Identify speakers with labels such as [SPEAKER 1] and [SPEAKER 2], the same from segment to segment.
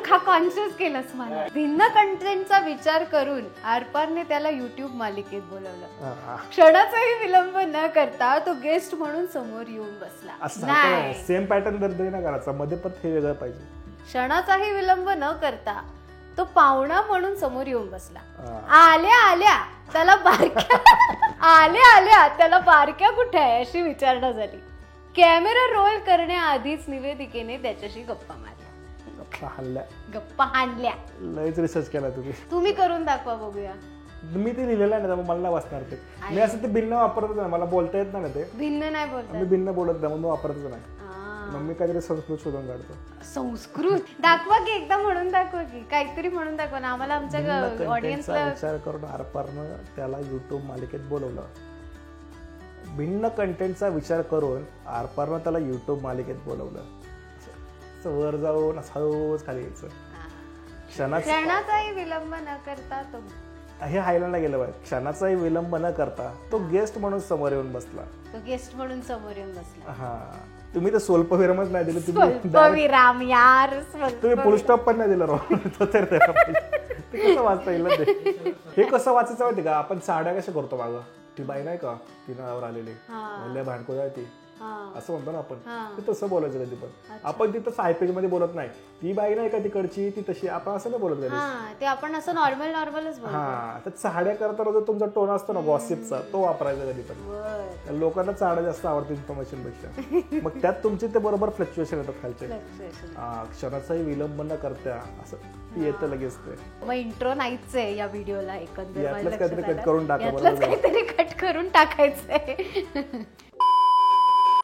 [SPEAKER 1] का कॉन्शियस केलंस मला? भिन्न कंटेंटचा विचार करून आरपारने त्याला युट्यूब मालिकेत बोलवलं. क्षणाचाही विलंब न करता तो गेस्ट म्हणून समोर येऊन बसला.
[SPEAKER 2] नाही, सेम पॅटर्न दर्द नाही करायचा, मध्ये पण हे वेगळं पाहिजे.
[SPEAKER 1] क्षणाचाही विलंब न करता तो पाहुणा म्हणून समोर येऊन बसला. आल्या आल्या त्याला बारक्या कुठे आहे अशी विचारणा झाली. कॅमेरा रोल करण्याआधीच निवेदिकेने त्याच्याशी गप्पा मारल्या. गप्पा हाणल्या.
[SPEAKER 2] लयच रिसर्च केला
[SPEAKER 1] तुम्ही करून दाखवा बघूया.
[SPEAKER 2] मी ते लिहिलेलं आहे ना, मला नाही वाचणार ते. मी असं ते भिन्न वापरतच नाही, मला बोलता येत नाही ते.
[SPEAKER 1] भिन्न नाही बोलता,
[SPEAKER 2] मी भिन्न बोलत नाही, म्हणून वापरतच नाही. मग मी काहीतरी संस्कृत शोधून काढतो.
[SPEAKER 1] संस्कृत दाखवा की, एकदा म्हणून दाखवा की, काहीतरी म्हणून दाखवा ना आम्हाला. आमच्या ऑडियन्सला
[SPEAKER 2] विचार करून आरपारनं त्याला युट्यूब मालिकेत बोलवलं. भिन्न कंटेंटचा विचार करून आरपारनं त्याला युट्यूब मालिकेत बोलवलं. वर जाऊन हळूच खाली यायचं.
[SPEAKER 1] क्षणाचाही विलंब न करता तो,
[SPEAKER 2] हे हायलांडला गेलं पाहिजे. क्षणाचाही विलंब न करता तो गेस्ट म्हणून समोर येऊन बसला. हा, तुम्ही तर स्वल्पविरामच नाही दिलं.
[SPEAKER 1] स्वल्पविराम यार,
[SPEAKER 2] तुम्ही फुल स्टॉप पण नाही दिला राव. ते कसं वाचता येईल ते? हे कसं वाचायचं माहिती का? आपण साड्या कशा करतो मागं, ती बाई नाही का तिनावर आलेली भांडको जाय ती, असं म्हणतो ना आपण. ते तसं बोलायचं कधी पण. आपण तिथं सायपेज मध्ये बोलत नाही, ती बाई नाही का तिकडची ती तशी, आपण असं नाही बोलत कधी.
[SPEAKER 1] ते आपण असं नॉर्मलच बोलतो.
[SPEAKER 2] हा, तर साड्या करताना जो तुमचा टोन असतो ना गॉसिपचा, तो वापरायचा कधी पण. लोकांना साड्या जास्त आवडते इन्फॉर्मेशन पेक्षा. मग त्यात तुमचे ते बरोबर फ्लक्च्युएशन येतात खालचे. क्षणाचाही विलंब न करता असं येतं लगेच ते.
[SPEAKER 1] मग इंट्रो नाहीच आहे या व्हिडिओला एकंदर.
[SPEAKER 2] काहीतरी कट करून
[SPEAKER 1] काहीतरी कट करून टाकायचंय.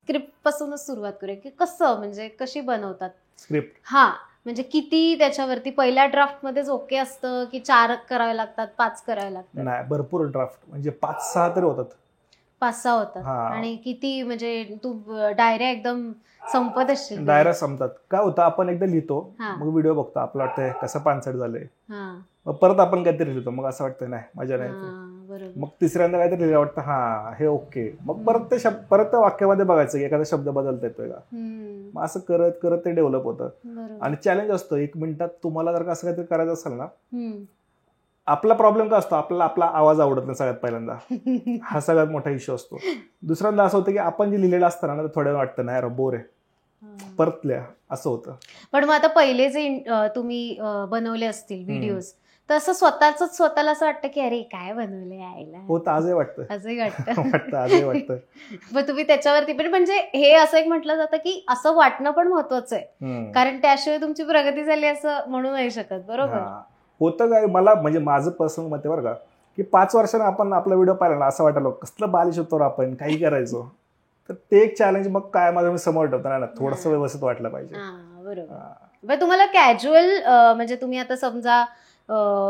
[SPEAKER 1] स्क्रिप्ट पासूनच सुरुवात करूया की कसं, म्हणजे कशी बनवतात
[SPEAKER 2] स्क्रिप्ट?
[SPEAKER 1] हा, म्हणजे किती त्याच्यावरती पहिल्या ड्राफ्ट मध्येच ओके असतं की 4 करावे लागतात, 5 करावे लागतात?
[SPEAKER 2] नाही, भरपूर ड्राफ्ट, म्हणजे 5-6 तरी होतात.
[SPEAKER 1] 5-6 होतात. आणि किती म्हणजे तू डायऱ्या एकदम संपत असशील?
[SPEAKER 2] डायऱ्या संपतात. काय होतं, आपण एकदा लिहितो, मग व्हिडिओ बघतो, आपलं वाटतंय कसं पानसट झालंय, मग परत आपण काहीतरी लिहितो, मग असं वाटतं नाही मजा नाही. मग तिसऱ्यांदा काहीतरी लिहिलं, वाटतं हा हे ओके, मग परत त्या वाक्यामध्ये बघायचं की एखादा शब्द बदलता येतोय का. मग असं करत करत ते डेव्हलप होतं. आणि चॅलेंज असतं 1 मिनिटात तुम्हाला जर का असं काहीतरी करायचं असेल ना. आपला प्रॉब्लेम काय असतो, आपला आवाज आवडत नाही सगळ्यात पहिल्यांदा. हा सगळ्यात मोठा इश्यू असतो. दुसऱ्यांदा असं होतं की आपण जे लिहिलेलं असतं ना, थोड्या वाटतं नाही बोर आहे, परत लिहा, असं होतं.
[SPEAKER 1] पण मग आता पहिले जे तुम्ही बनवले असतील व्हिडिओज, तर असं स्वतःला असं वाटतं की अरे काय बनवलंय यायला,
[SPEAKER 2] होतं आजही वाटतं. आजही वाटतं.
[SPEAKER 1] मग तुम्ही त्याच्यावरती पण, म्हणजे हे असं एक म्हटलं जातं की असं वाटणं पण महत्वाचं आहे, कारण त्याशिवाय तुमची प्रगती झाली असं म्हणू नाही शकत. बरोबर
[SPEAKER 2] होतं काय, मला म्हणजे माझं पर्सनल मत आहे बरं का, की 5 वर्षांनी आपण आपला व्हिडिओ पाहिला ना, असं वाटायला कसलं बालिश होतो आपण, काही करायचो. तर ते एक चॅलेंज मग काय माझं मी समोर ठेवतो ना, थोडंसं व्यवस्थित वाटलं पाहिजे.
[SPEAKER 1] बरोबर. तुम्हाला कॅज्युअल, म्हणजे तुम्ही आता समजा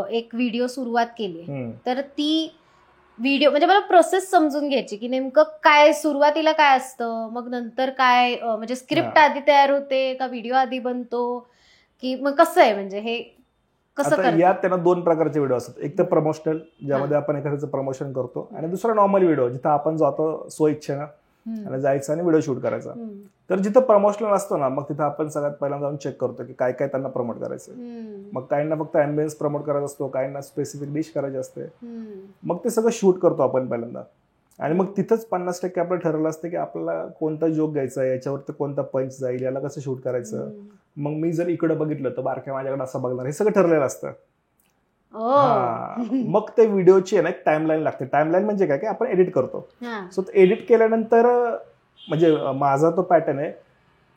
[SPEAKER 1] एक व्हिडिओ सुरुवात केली, तर ती व्हिडिओ म्हणजे मला प्रोसेस समजून घ्यायची की नेमकं काय सुरुवातीला काय असतं, मग नंतर काय, म्हणजे स्क्रिप्ट आधी तयार होते का व्हिडिओ आधी बनतो, की मग कसं आहे, म्हणजे हे कसं करतात?
[SPEAKER 2] यात त्यांना 2 प्रकारचे व्हिडिओ असतात. एक तर प्रमोशनल, ज्यामध्ये आपण एखाद्याचं प्रमोशन करतो, आणि दुसरा नॉर्मल व्हिडिओ, जिथं आपण जातो स्वइच्छेनं आणि जायचं आणि व्हिडिओ शूट करायचा. तर जिथं प्रमोशनल असतो ना, मग तिथं आपण सगळ्यात पहिल्यांदा जाऊन चेक करतो की काय काय त्यांना प्रमोट करायचं. मग काहींना फक्त अँबियन्स प्रमोट करायचा असतो, काहींना स्पेसिफिक डिश करायची असते. मग ते सगळं शूट करतो आपण पहिल्यांदा. आणि मग तिथंच 50% आपलं ठरवलं असतं की आपल्याला कोणता जोक घ्यायचा आहे, याच्यावरती कोणता पंच जाईल, याला कसं शूट करायचं. मग मी जर इकडे बघितलं तर बारक्या माझ्याकडे असं बघणार, हे सगळं ठरलेलं असतं. मग ते व्हिडिओची आहे ना एक टाइमलाईन लागते. टाइमलाईन म्हणजे काय, आपण एडिट करतो. सो एडिट केल्यानंतर म्हणजे माझा तो पॅटर्न आहे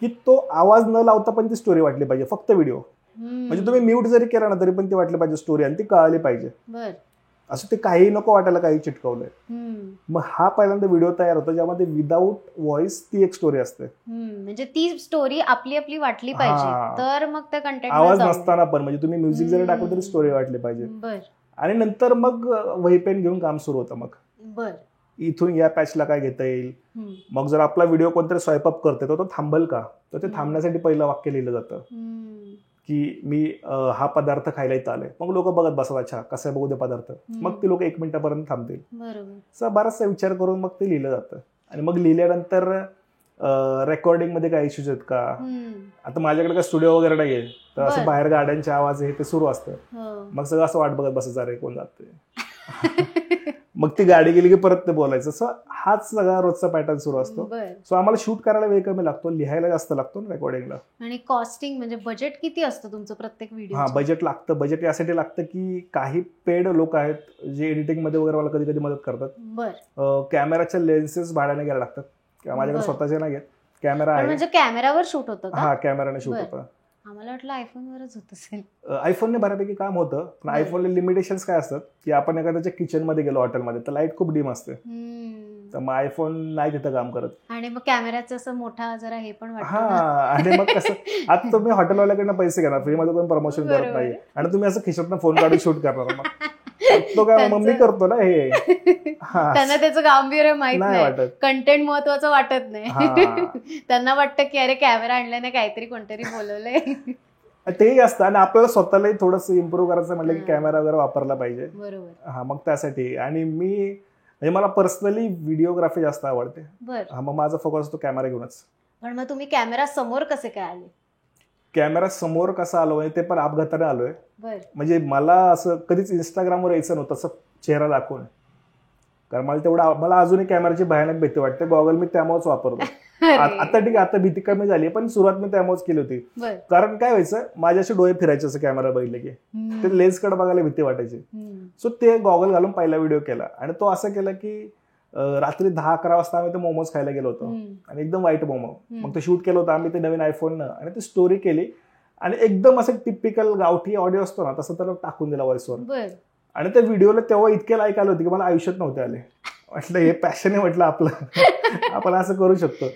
[SPEAKER 2] की तो आवाज न लावता पण ती स्टोरी वाटली पाहिजे, फक्त व्हिडिओ. म्हणजे तुम्ही म्यूट जरी केला ना तरी पण ती वाटली पाहिजे स्टोरी, आणि ती कळाली पाहिजे. असं ते काही नको वाटायला काही चिटकवलंय. मग हा पहिल्यांदा व्हिडिओ तयार होतो ज्यामध्ये विदाऊट व्हॉइस ती एक स्टोरी असते.
[SPEAKER 1] म्हणजे ती स्टोरी आपली वाटली पाहिजे, तर मग त्या कंटेंट
[SPEAKER 2] आवाज नसताना पण, म्हणजे तुम्ही म्युझिक जरी टाकलं तरी स्टोरी वाटली पाहिजे. आणि नंतर मग वही पेन घेऊन काम सुरू होतं. मग इथून या पॅचला काय घेता येईल. मग जर आपला व्हिडिओ कोणतरी स्वाईप अप करते तर तो थांबल का, तर ते थांबण्यासाठी पहिलं वाक्य लिहिलं जातं की मी हा पदार्थ खायला इथं आलोय. मग लोक बघत बसतात, अच्छा कसं बघू दे पदार्थ. मग ते लोक 1 मिनिटापर्यंत थांबतील. बराचसा विचार करून मग ते लिहिलं जातं. आणि मग लिहिल्यानंतर रेकॉर्डिंग मध्ये काय इश्यूज आहेत का. आता माझ्याकडे काय स्टुडिओ वगैरे नाहीये, तर असं बाहेर गाड्यांचे आवाज हे ते सुरू असतं. मग सगळं असं वाट बघत बसायचं, अरे कोण जाते. मग ती गाडी गेली की परत ते बोलायचं. सो हाच सगळा रोजचा पॅटर्न सुरू असतो. सो आम्हाला शूट करायला वेळ कमी लागतो, लिहायला जास्त लागतो रेकॉर्डिंगला.
[SPEAKER 1] आणि कॉस्टिंग म्हणजे बजेट किती असतं तुमचं प्रत्येक व्हिडिओ?
[SPEAKER 2] हा, बजेट लागतं. बजेट यासाठी लागतं की काही पेड लोक आहेत जे एडिटिंग मध्ये वगैरे मला कधी कधी मदत करतात. कॅमेराच्या लेन्सेस भाड्याने घ्यायला लागतात, माझ्याकडे स्वतःचे नाही घेत. कॅमेरा आहे.
[SPEAKER 1] म्हणजे कॅमेरावर शूट होतं का?
[SPEAKER 2] हा, कॅमेराने शूट होतं.
[SPEAKER 1] आम्हाला वाटलं आयफोनवरच होत असेल.
[SPEAKER 2] आयफोनने बऱ्यापैकी काम होतं, पण आयफोनला लिमिटेशन्स काय असतात की आपण एखाद्याच्या किचन मध्ये गेलो हॉटेलमध्ये तर लाईट खूप डिम असते, तर मग आयफोन नाही तिथं काम करत.
[SPEAKER 1] आणि मग कॅमेराचं असं मोठा जरा हे पण वाटतं.
[SPEAKER 2] हा, आणि मग कसं आता तुम्ही हॉटेलवाल्याकडनं पैसे घेणार, फ्रीमध्ये कोण प्रमोशन करत नाही, आणि तुम्ही असं खिशातनं फोन काढून शूट करणार. मग तो काय मम्मी करतो ना हे.
[SPEAKER 1] त्यांना त्याचं गांभीर्य माहित नाही, कंटेंट महत्वाचं वाटत नाही. त्यांना वाटतं की अरे कॅमेरा आणल्याने काहीतरी कोणतरी बोलवलंय.
[SPEAKER 2] तेही असतं, आणि आपल्याला स्वतःलाही थोडंसं इम्प्रूव्ह करायचं म्हटलं की कॅमेरा वगैरे वापरला पाहिजे.
[SPEAKER 1] बरोबर.
[SPEAKER 2] हा, मग त्यासाठी. आणि म्हणजे मला पर्सनली व्हिडिओग्राफी जास्त आवडते. मग माझा फोकस असतो कॅमेरा घेऊनच.
[SPEAKER 1] पण मग तुम्ही कॅमेरा समोर कसे काय आले?
[SPEAKER 2] कॅमेरा समोर कसा आलोय ते पण अपघाताने आलोय. म्हणजे मला असं कधीच इंस्टाग्रामवर यायचं नव्हतं असं चेहरा दाखवून, कारण मला अजूनही कॅमेराची भयानक भीती वाटते. गॉगल मी त्यामुळेच वापरतो. आता ठीक आहे, आता भीती कमी झाली, पण सुरुवात मी त्यामुळेच केली होती. कारण काय व्हायचं, माझ्याशी डोळे फिरायचे असं कॅमेरा बघितले की, ते लेन्स कडे बघायला भीती वाटायची. सो ते गॉगल घालून पहिला व्हिडिओ केला, आणि तो असं केला की रात्री 10-11 वाजता आम्ही ते मोमोज खायला गेलो होतो, आणि एकदम वाईट मोमो. मग ते शूट केलं होतं आम्ही ते नवीन आयफोननं, आणि ती स्टोरी केली, आणि एकदम असं टिपिकल गावठी ऑडिओ असतो ना तसं त्याला टाकून दिला व्हॉइसवर. आणि त्या व्हिडिओला तेव्हा इतके लाईक आले होते की मला आयुष्यात नव्हते आले. म्हटलं हे पॅशन आहे, म्हटलं आपलं आपण असं करू शकतो.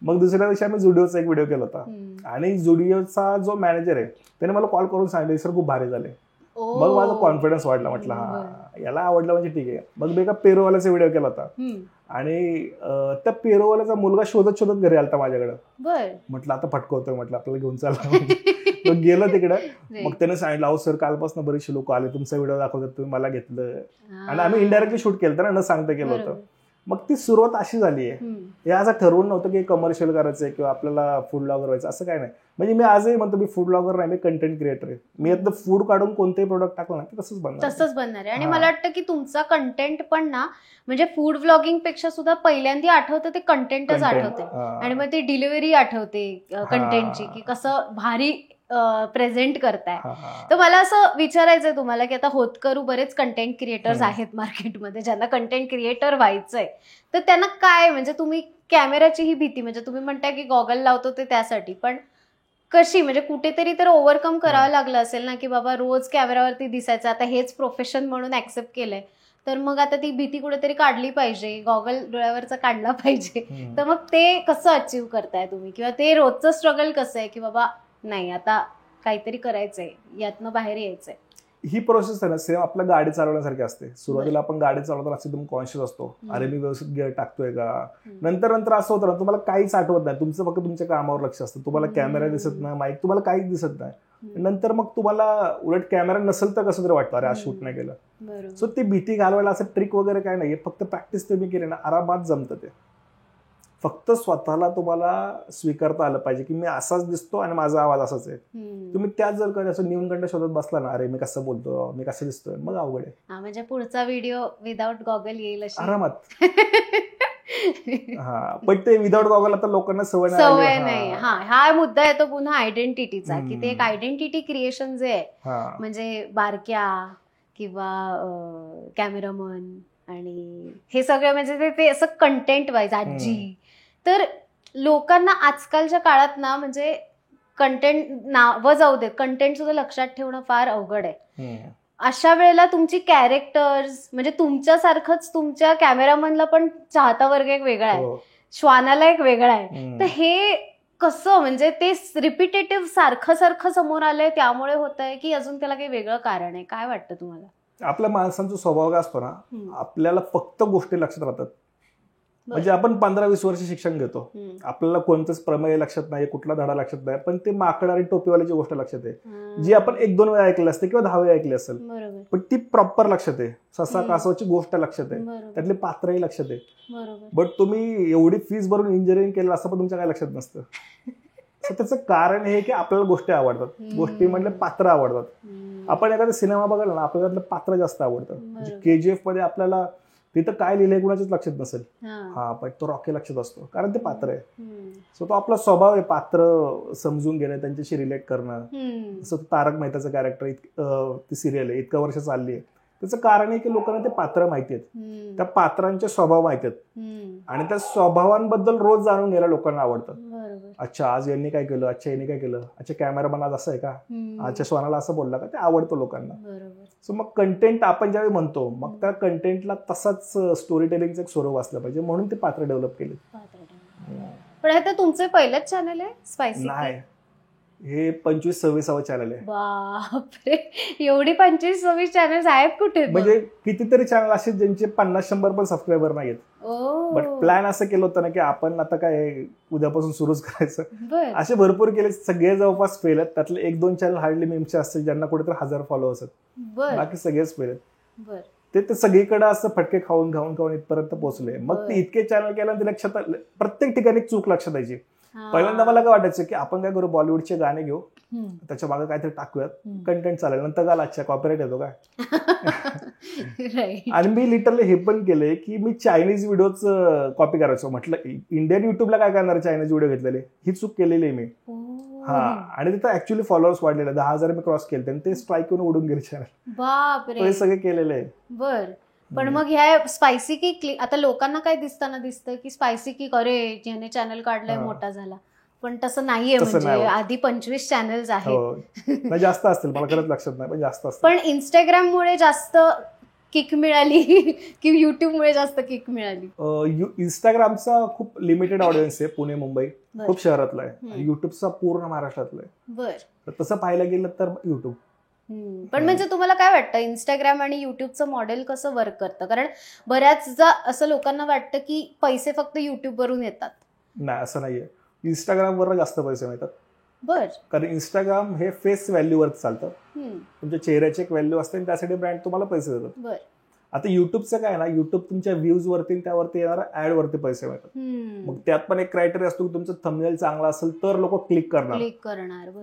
[SPEAKER 2] मग दुसऱ्या दिवशी आम्ही जुडिओचा एक व्हिडिओ केला होता, आणि जुडिओचा जो मॅनेजर आहे त्याने मला कॉल करून सांगितलं सर खूप भारी झाले. मग माझा कॉन्फिडन्स वाढला. म्हटलं हा, याला आवडलं म्हणजे ठीक आहे. मग मी एका पेरोवाल्याचा व्हिडिओ केला होता, आणि त्या पेरोवाल्याचा मुलगा शोधत शोधत घरी आलता माझ्याकडे. म्हटलं आता फटकवतोय, म्हटलं आपल्याला घेऊन चालला. मग गेलं तिकडे. मग त्याने सांगितलं अहो सर कालपासून बरेचसे लोक आले, तुमचा व्हिडिओ दाखवतात, तुम्ही मला घेतलं. आणि आम्ही इनडायरेक्टली शूट केलं ना, न सांगता केलं होतं. मग ती सुरुवात अशी झाली आहे. हे असं ठरवून नव्हतं की कमर्शियल करायचंय किंवा आपल्याला फूड ब्लॉगर व्हायचं, असं काय नाही. म्हणजे मी आजही म्हणतो मी फूड ब्लॉगर नाही, मी कंटेंट क्रिएटर आहे. मी आता फूड काढून कोणतेही प्रोडक्ट टाकलं ना तसंच बनणार
[SPEAKER 1] आहे. आणि मला वाटतं की तुमचा कंटेंट पण ना, म्हणजे फूड ब्लॉगिंग पेक्षा सुद्धा पहिल्यांदा आठवतं ते कंटेंटच आठवते, आणि मग ती डिलिव्हरी आठवते कंटेंटची, की कसं भारी प्रेझेंट करताय. तर मला असं विचारायचंय तुम्हाला की आता होतकरू बरेच कंटेंट क्रिएटर्स आहेत मार्केटमध्ये, ज्यांना कंटेंट क्रिएटर व्हायचंय, तर त्यांना काय, म्हणजे तुम्ही कॅमेराची ही भीती, म्हणजे तुम्ही म्हणताय की गॉगल लावतो ते त्यासाठी, पण कशी, म्हणजे कुठेतरी तर ओव्हरकम करावं लागलं असेल ना, की बाबा रोज कॅमेरावरती दिसायचं, आता हेच प्रोफेशन म्हणून ऍक्सेप्ट केलंय, तर मग आता ती भीती कुठेतरी काढली पाहिजे, गॉगल डोळ्यावरचा काढला पाहिजे. तर मग ते कसं अचीव्ह करताय तुम्ही, किंवा ते रोजचं स्ट्रगल कसं आहे की बाबा नाही आता काहीतरी करायचंय, यातनं बाहेर यायचंय?
[SPEAKER 2] ही प्रोसेस आहे ना सेम आपल्या गाडी चालवण्यासारखी असते. सुरुवातीला आपण गाडी चालवताना एकदम कॉन्शियस असतो, अरे मी व्यवस्थित गिअर टाकतोय का. नंतर असं होतं ना, तुम्हाला काहीच आठवत नाही, तुमचं फक्त तुमच्या कामावर लक्ष असतं, तुम्हाला कॅमेरा दिसत नाही, माईक, तुम्हाला काहीच दिसत नाही. नंतर मग तुम्हाला उलट कॅमेरा नसेल तर कसं तरी वाटतं, अरे आज शूट नाही केलं. सो ती भीती घालवायला असं ट्रिक वगैरे काय नाहीये, फक्त प्रॅक्टिस तुम्ही केली ना आरामात जमतं ते. फक्त स्वतःला तुम्हाला स्वीकारता आलं पाहिजे की मी असाच दिसतो आणि माझा आवाज असाच आहे. तुम्ही त्याच जर कधी असं न्यूनगंड शोधत बसला ना, अरे मी कसं बोलतो, मी कसं दिसतोय, मग अवघड आहे.
[SPEAKER 1] म्हणजे पुढचा व्हिडिओ विदाउट गॉगल येईल
[SPEAKER 2] आरामात. हा, पण ते विदाउट गॉगल आता लोकांना सवय
[SPEAKER 1] नाही. हा मुद्दा येतो पुन्हा आयडेंटिटीचा, की ते एक आयडेंटिटी क्रिएशन जे आहे, म्हणजे बारक्या किंवा कॅमेरामन आणि हे सगळं, म्हणजे ते असं कंटेंट वाईज आजी, तर लोकांना आजकालच्या काळात ना, म्हणजे कंटेंट नावं जाऊ देत, कंटेंट सुद्धा लक्षात ठेवणं फार अवघड आहे. अशा वेळेला तुमची कॅरेक्टर्स, म्हणजे तुमच्यासारखंच तुमच्या कॅमेरामनला पण चाहता वर्ग एक वेगळा आहे, श्वानाला एक वेगळा आहे, तर हे कसं, म्हणजे ते रिपिटेटिव्ह सारखं समोर आलंय त्यामुळे होत आहे, की अजून त्याला काही वेगळं कारण आहे? काय वाटतं तुम्हाला?
[SPEAKER 2] आपल्या माणसांचा स्वभाव काय असतो ना, आपल्याला फक्त गोष्टी लक्षात राहतात, म्हणजे आपण 15-20 वर्ष शिक्षण घेतो, आपल्याला कोणतंच प्रमेय लक्षात नाही, कुठला धडा लक्षात नाही, पण ते माकड आणि टोपीवाल्याची गोष्ट लक्षात आहे, जी आपण 1-2 वेळा ऐकली असते किंवा 10 वेळा ऐकली असेल, पण ती प्रॉपर लक्षात आहे. ससा कासवाची गोष्ट लक्षात आहे, त्यातले पात्रही लक्षात आहे. बट तुम्ही एवढी फीस भरून इंजिनिअरिंग केलं असं पण तुमच्या काय लक्षात नसतं. त्याचं कारण हे की आपल्याला गोष्टी आवडतात, गोष्टी म्हणजे पात्र आवडतात. आपण एखादा सिनेमा बघायला ना, आपल्याला त्यातलं पात्र जास्त आवडतं. म्हणजे KGF मध्ये आपल्याला तिथं काय लिहिलंय कुणाच्याच लक्षात नसेल, पण तो रॉकी लक्षात असतो, कारण ते पात्र आहे. सो तो आपला स्वभाव आहे पात्र समजून घेणं, त्यांच्याशी रिलेट करणं. जसं तारक मेहताचं कॅरेक्टर, ती सिरियल आहे, इतकं वर्ष चालली आहे, त्याचं कारण आहे की लोकांना ते पात्र माहिती आहेत, त्या पात्रांचे स्वभाव माहिती आहेत, आणि त्या स्वभावांबद्दल रोज जाणून घ्यायला लोकांना आवडतं. अच्छा आज यांनी काय केलं, अच्छा यांनी काय केलं, अच्छा कॅमेरामॅन आज असं आहे का, अच्छा श्वानाला असं बोलला का, ते आवडतं लोकांना. सो मग कंटेंट आपण ज्यावेळी म्हणतो, मग त्या कंटेंटला तसाच स्टोरी टेलिंगचं एक स्वरूप असलं पाहिजे, म्हणून ते पात्र डेव्हलप केले.
[SPEAKER 1] पण हे तर तुमचे पहिलेच चॅनल आहे स्पायसी?
[SPEAKER 2] नाही, हे 25-26 चॅनल आहे.
[SPEAKER 1] बापरे, एवढी 25-26 चॅनल आहेत कुठे?
[SPEAKER 2] म्हणजे कितीतरी चॅनल असे ज्यांचे 50-100 पण सबस्क्रायबर नाहीत. बट प्लॅन असं केलं होतं ना की आपण आता काय उद्यापासून सुरूच करायचं, असे भरपूर केले, सगळे जवळपास फेल आहेत. त्यातले 1-2 चॅनल हार्डली मीमचे असतील, ज्यांना कुठेतरी 1000 फॉलोअर्स आहेत, बाकी सगळेच फेल आहेत. ते सगळीकडे असं फटके खाऊन खाऊन इथपर्यंत पोहोचले. मग ते इतके चॅनल केलं, ते लक्षात प्रत्येक ठिकाणी चूक लक्षात यायची. पहिल्यांदा मला काय वाटायचं की आपण काय करू, बॉलिवूडचे गाणे घेऊ, त्याच्या मागे काहीतरी टाकूयात, कंटेंट चालेल. नंतर का अच्छा कॉपीराईट येतो काय. आणि मी लिटरली हे पण केलंय की मी चायनीज व्हिडिओच कॉपी करायचो. म्हटलं इंडियन युट्यूबला काय करणार चायनीज व्हिडिओ घेतलेले, ही चूक केलेली आहे मी. आणि तिथं ऍक्च्युअली फॉलोअर्स वाढलेले, 10,000 मी क्रॉस केले, आणि ते स्ट्राईक येऊन उडून गेले चॅनल.
[SPEAKER 1] बापरे,
[SPEAKER 2] हे सगळे केलेले आहे.
[SPEAKER 1] बर, पण मग ह्या स्पायसी की आता लोकांना काय दिसतं की स्पायसी की अरे ज्याने चॅनल काढलाय मोठा झाला, पण तसं नाहीये. म्हणजे आधी 25 चॅनल्स आहेत,
[SPEAKER 2] जास्त असतील, मला खरंच लक्षात नाही, पण जास्त असतील.
[SPEAKER 1] पण इंस्टाग्राममुळे जास्त किक मिळाली की युट्यूबमुळे जास्त किक मिळाली?
[SPEAKER 2] इंस्टाग्रामचा खूप लिमिटेड ऑडियन्स आहे, पुणे मुंबई खूप शहरातला आहे, युट्यूबचा पूर्ण महाराष्ट्रातला आहे. बरं, तसं पाहायला गेलं तर युट्यूब.
[SPEAKER 1] पण म्हणजे तुम्हाला काय वाटतं, इंस्टाग्राम आणि युट्यूबचं मॉडेल कसं वर्क करतं? कारण बऱ्याचदा असं लोकांना वाटतं की पैसे फक्त युट्यूब वरून येतात.
[SPEAKER 2] नाही, असं नाहीये. इंस्टाग्रामवर जास्त पैसे मिळतात.
[SPEAKER 1] बर,
[SPEAKER 2] कारण इंस्टाग्राम हे फेस व्हॅल्यूवर चालतं, तुमच्या चेहऱ्याची एक व्हॅल्यू असते, आणि त्यासाठी ब्रँड तुम्हाला पैसे देतात.
[SPEAKER 1] बर,
[SPEAKER 2] आता युट्यूबचं काय ना, युट्यूब तुमच्या व्ह्यूज वरती त्यावरती येणाऱ्या ऍड वरती पैसे मिळतात. मग त्यात पण एक क्रायटेरिया असतो की तुमचं थंबनेल चांगला असेल तर लोक क्लिक करणार.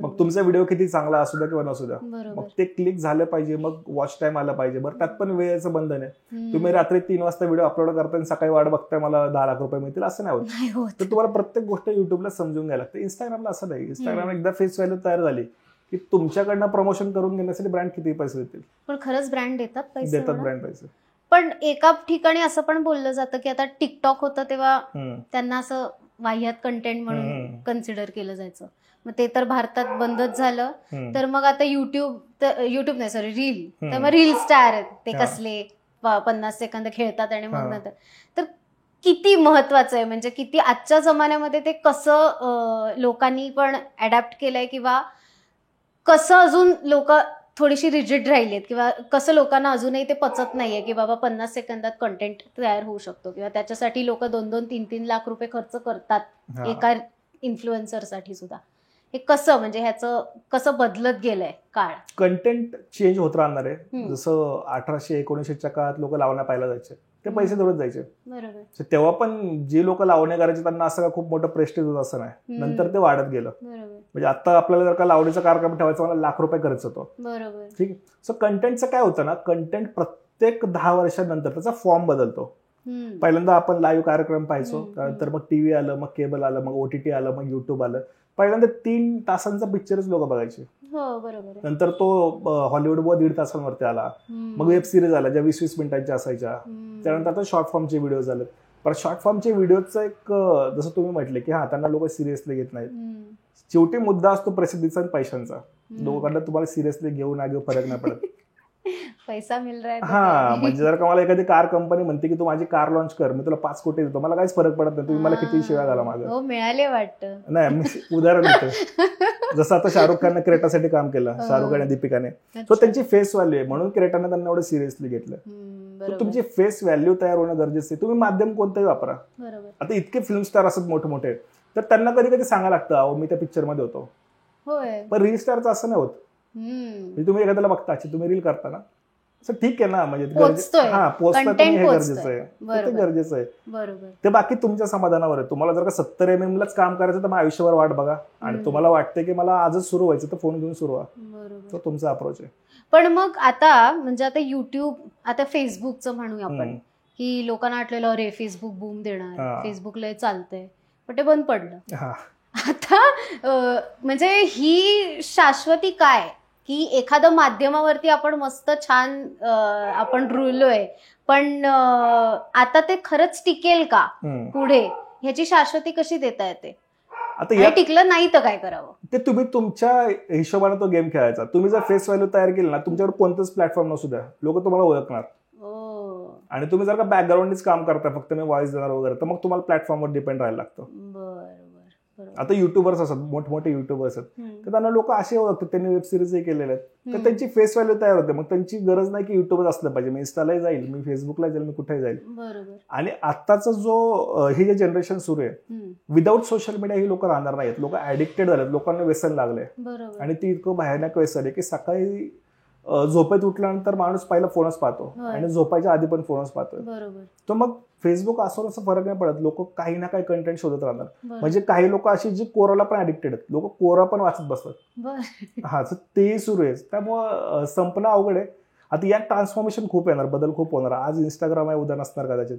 [SPEAKER 2] मग तुमचा व्हिडिओ किती चांगला असू द्या किंवा नसू द्या, मग ते क्लिक झालं पाहिजे, मग वॉच टाइम आला पाहिजे. बरं, त्यात पण वेळेचं बंधन आहे. तुम्ही रात्री 3 वाजता व्हिडिओ अपलोड करताय आणि सकाळी वाट बघताय मला 10 लाख रुपये मिळतील, असं नाही होत. तर तुम्हाला प्रत्येक गोष्ट युट्यूबला समजून घ्यायला लागते. इंस्टाग्रामला असं नाही. इंस्टाग्राम एकदा फेस व्हॅल्यू तयार झाली की तुमच्याकडनं प्रमोशन करून घेण्यासाठी ब्रँड किती पैसे देतील.
[SPEAKER 1] पण खरंच ब्रँड देतात
[SPEAKER 2] ब्रँड पैसे.
[SPEAKER 1] पण एका ठिकाणी असं पण बोललं जातं की आता टिकटॉक होतं तेव्हा त्यांना असं वाह्यात कंटेंट म्हणून कन्सिडर केलं जायचं, मग ते तर भारतात बंदच झालं. तर मग आता युट्यूब नाही, सॉरी, रील, तर मग रील स्टार ते कसले 50 सेकंद खेळतात आणि मग नंतर. तर किती महत्वाचं आहे, म्हणजे किती आजच्या जमान्यामध्ये ते कसं लोकांनी पण अडॅप्ट केलंय, किंवा कसं अजून लोक थोडीशी रिजिड राहिलीत, किंवा कसं लोकांना अजूनही ते पचत नाहीये की बाबा 50 सेकंदात कंटेंट तयार होऊ शकतो, किंवा त्याच्यासाठी लोक 2-2, 3-3 लाख रुपये खर्च करतात एका इन्फ्लुएन्सरसाठी सुद्धा. हे कसं, म्हणजे ह्याचं कसं बदलत गेलंय काळ?
[SPEAKER 2] कंटेंट चेंज होत राहणार आहे. जसं 1800-1900च्या काळात लोक लावण्या पाहायला जायचे, ते पैसे देऊन जायचे. बरोबर. तेव्हा पण जे लोक लावण्या करायचे त्यांना असं खूप मोठं प्रेस्टिज होतं असं नाही, नंतर ते वाढत गेलं. म्हणजे आता आपल्याला जर का लावणीचा कार्यक्रम ठेवायचा, मला लाख रुपये खर्च होतो. बरोबर, ठीक आहे. सो कंटेंटचं काय होतं ना, कंटेंट प्रत्येक 10 वर्षांनंतर त्याचा फॉर्म बदलतो. पहिल्यांदा आपण लाईव्ह कार्यक्रम पाहायचो, त्यानंतर मग टीव्ही आलं, मग केबल आलं, मग OTT आलं, मग युट्यूब आलं. पहिल्यांदा 3 तासांचा पिक्चरच लोक बघायचे. नंतर तो हॉलिवूड 1.5 तासांवरती आला. मग वेब सिरीज आला ज्या 20-20 मिनिटांच्या असायच्या. त्यानंतर आता शॉर्ट फॉर्मचे व्हिडिओ झाले. पण शॉर्ट फॉर्मचे व्हिडिओचं एक, जसं तुम्ही म्हटले की त्यांना लोक सिरियसली घेत नाहीत. शेवटी मुद्दा असतो प्रसिद्धीचा आणि पैशांचा. लोकांना तुम्हाला सिरियसली घेऊ ना घेऊ फरक नाही पडत.
[SPEAKER 1] पैसा मिल रहा है.
[SPEAKER 2] हा, म्हणजे जर का मला एखादी कार कंपनी म्हणते की तू माझी कार लॉन्च कर, मी तुला 5 कोटी देतो, मला काहीच फरक पडत नाही, तुम्ही मला किती शिवाय घाला माझं.
[SPEAKER 1] हो, मिळाले वाटतं.
[SPEAKER 2] नाही, मी उदाहरण देतो. जसं आता शाहरुख खानने क्रेटासाठी काम केलं, शाहरुख आणि दीपिकाने, तो त्यांची फेस व्हॅल्यू आहे म्हणून क्रेटाने त्यांना एवढं सिरियसली घेतलं. तुमची फेस व्हॅल्यू तयार होणं गरजेचं आहे. तुम्ही माध्यम कोणतंही वापरा. आता इतके फिल्म स्टार असतात मोठे मोठे, तर त्यांना कधी कधी सांगायला लागतं अहो मी त्या पिक्चर मध्ये होतो. पण रील स्टारचं असं नाही होत. तुम्ही एखाद्याला बघता, तुम्ही रील करता ना, असं ठीक आहे ना, म्हणजे पोचतं हे गरजेचं आहे, ते गरजेचं आहे. ते बाकी तुमच्या समाधानावर आहे. तुम्हाला जर का 70 mm लाच काम करायचं तर मग आयुष्यभर वाट बघा, आणि तुम्हाला वाटतं की मला आजच सुरू व्हायचं तर फोन घेऊन सुरू व्हा. तो तुमचा अप्रोच आहे.
[SPEAKER 1] पण मग आता म्हणजे आता युट्यूब, आता फेसबुकचं म्हणूया आपण, की लोकांना वाटलेलं अरे फेसबुक बूम देणार, फेसबुकला चालतंय, पण ते बंद पडलं. आता म्हणजे ही शाश्वती काय, की एखादं माध्यमावरती आपण मस्त छान आपण रुळलोय, पण आता ते खरंच टिकेल का पुढे, ह्याची शाश्वती कशी देता येते? आता टिकलं नाही तर काय करावं? ते
[SPEAKER 2] तुम्ही तुमच्या हिशोबाने तो गेम खेळायचा. तुम्ही जर फेस व्हॅल्यू तयार केली ना, तुमच्यावर कोणतंच प्लॅटफॉर्म नसू द्या, लोक तुम्हाला ओळखणार. आणि तुम्ही जर का बॅकग्राऊंडनीच काम करता, फक्त मी व्हॉइस देणार वगैरे, तर मग तुम्हाला प्लॅटफॉर्मवर डिपेंड राहायला लागतं. आता युट्यूबर्स असतात, मोठमोठे युट्यूबर्स आहेत, तर त्यांना लोक असे ओळखतात, त्यांनी वेब सिरीजही केलेल्या आहेत, तर त्यांची फेस व्हॅल्यू तयार होते. मग त्यांची गरज नाही की युट्यूबच असलं पाहिजे, मी इन्स्टालाही जाईल, मी फेसबुकला जाईल, मी कुठेही जाईल. आणि आत्ताचा जो हे जे जनरेशन सुरू आहे, विदाऊट सोशल मीडिया ही लोक राहणार नाहीत. लोक ऍडिक्टेड झालेत, लोकांना व्यसन लागलंय, आणि ती इतकं भयानक व्यसन आहे की सकाळी झोपेत उठल्यानंतर माणूस पहिला फोनच पाहतो, आणि झोपायच्या आधी पण फोनच पाहतो. तर मग फेसबुक असं असं फरक नाही पडत, लोक काही ना काही कंटेंट शोधत राहणार. म्हणजे काही लोक अशी जी कोराला पण ऍडिक्टेड आहेत, लोक कोरा पण वाचत बसतात. हा, ते सुरू आहे. त्यामुळं संपणं अवघड आहे. आता यात ट्रान्सफॉर्मेशन खूप येणार, बदल खूप होणार. आज इंस्टाग्राम आहे, उद्या नसणार कदाचित,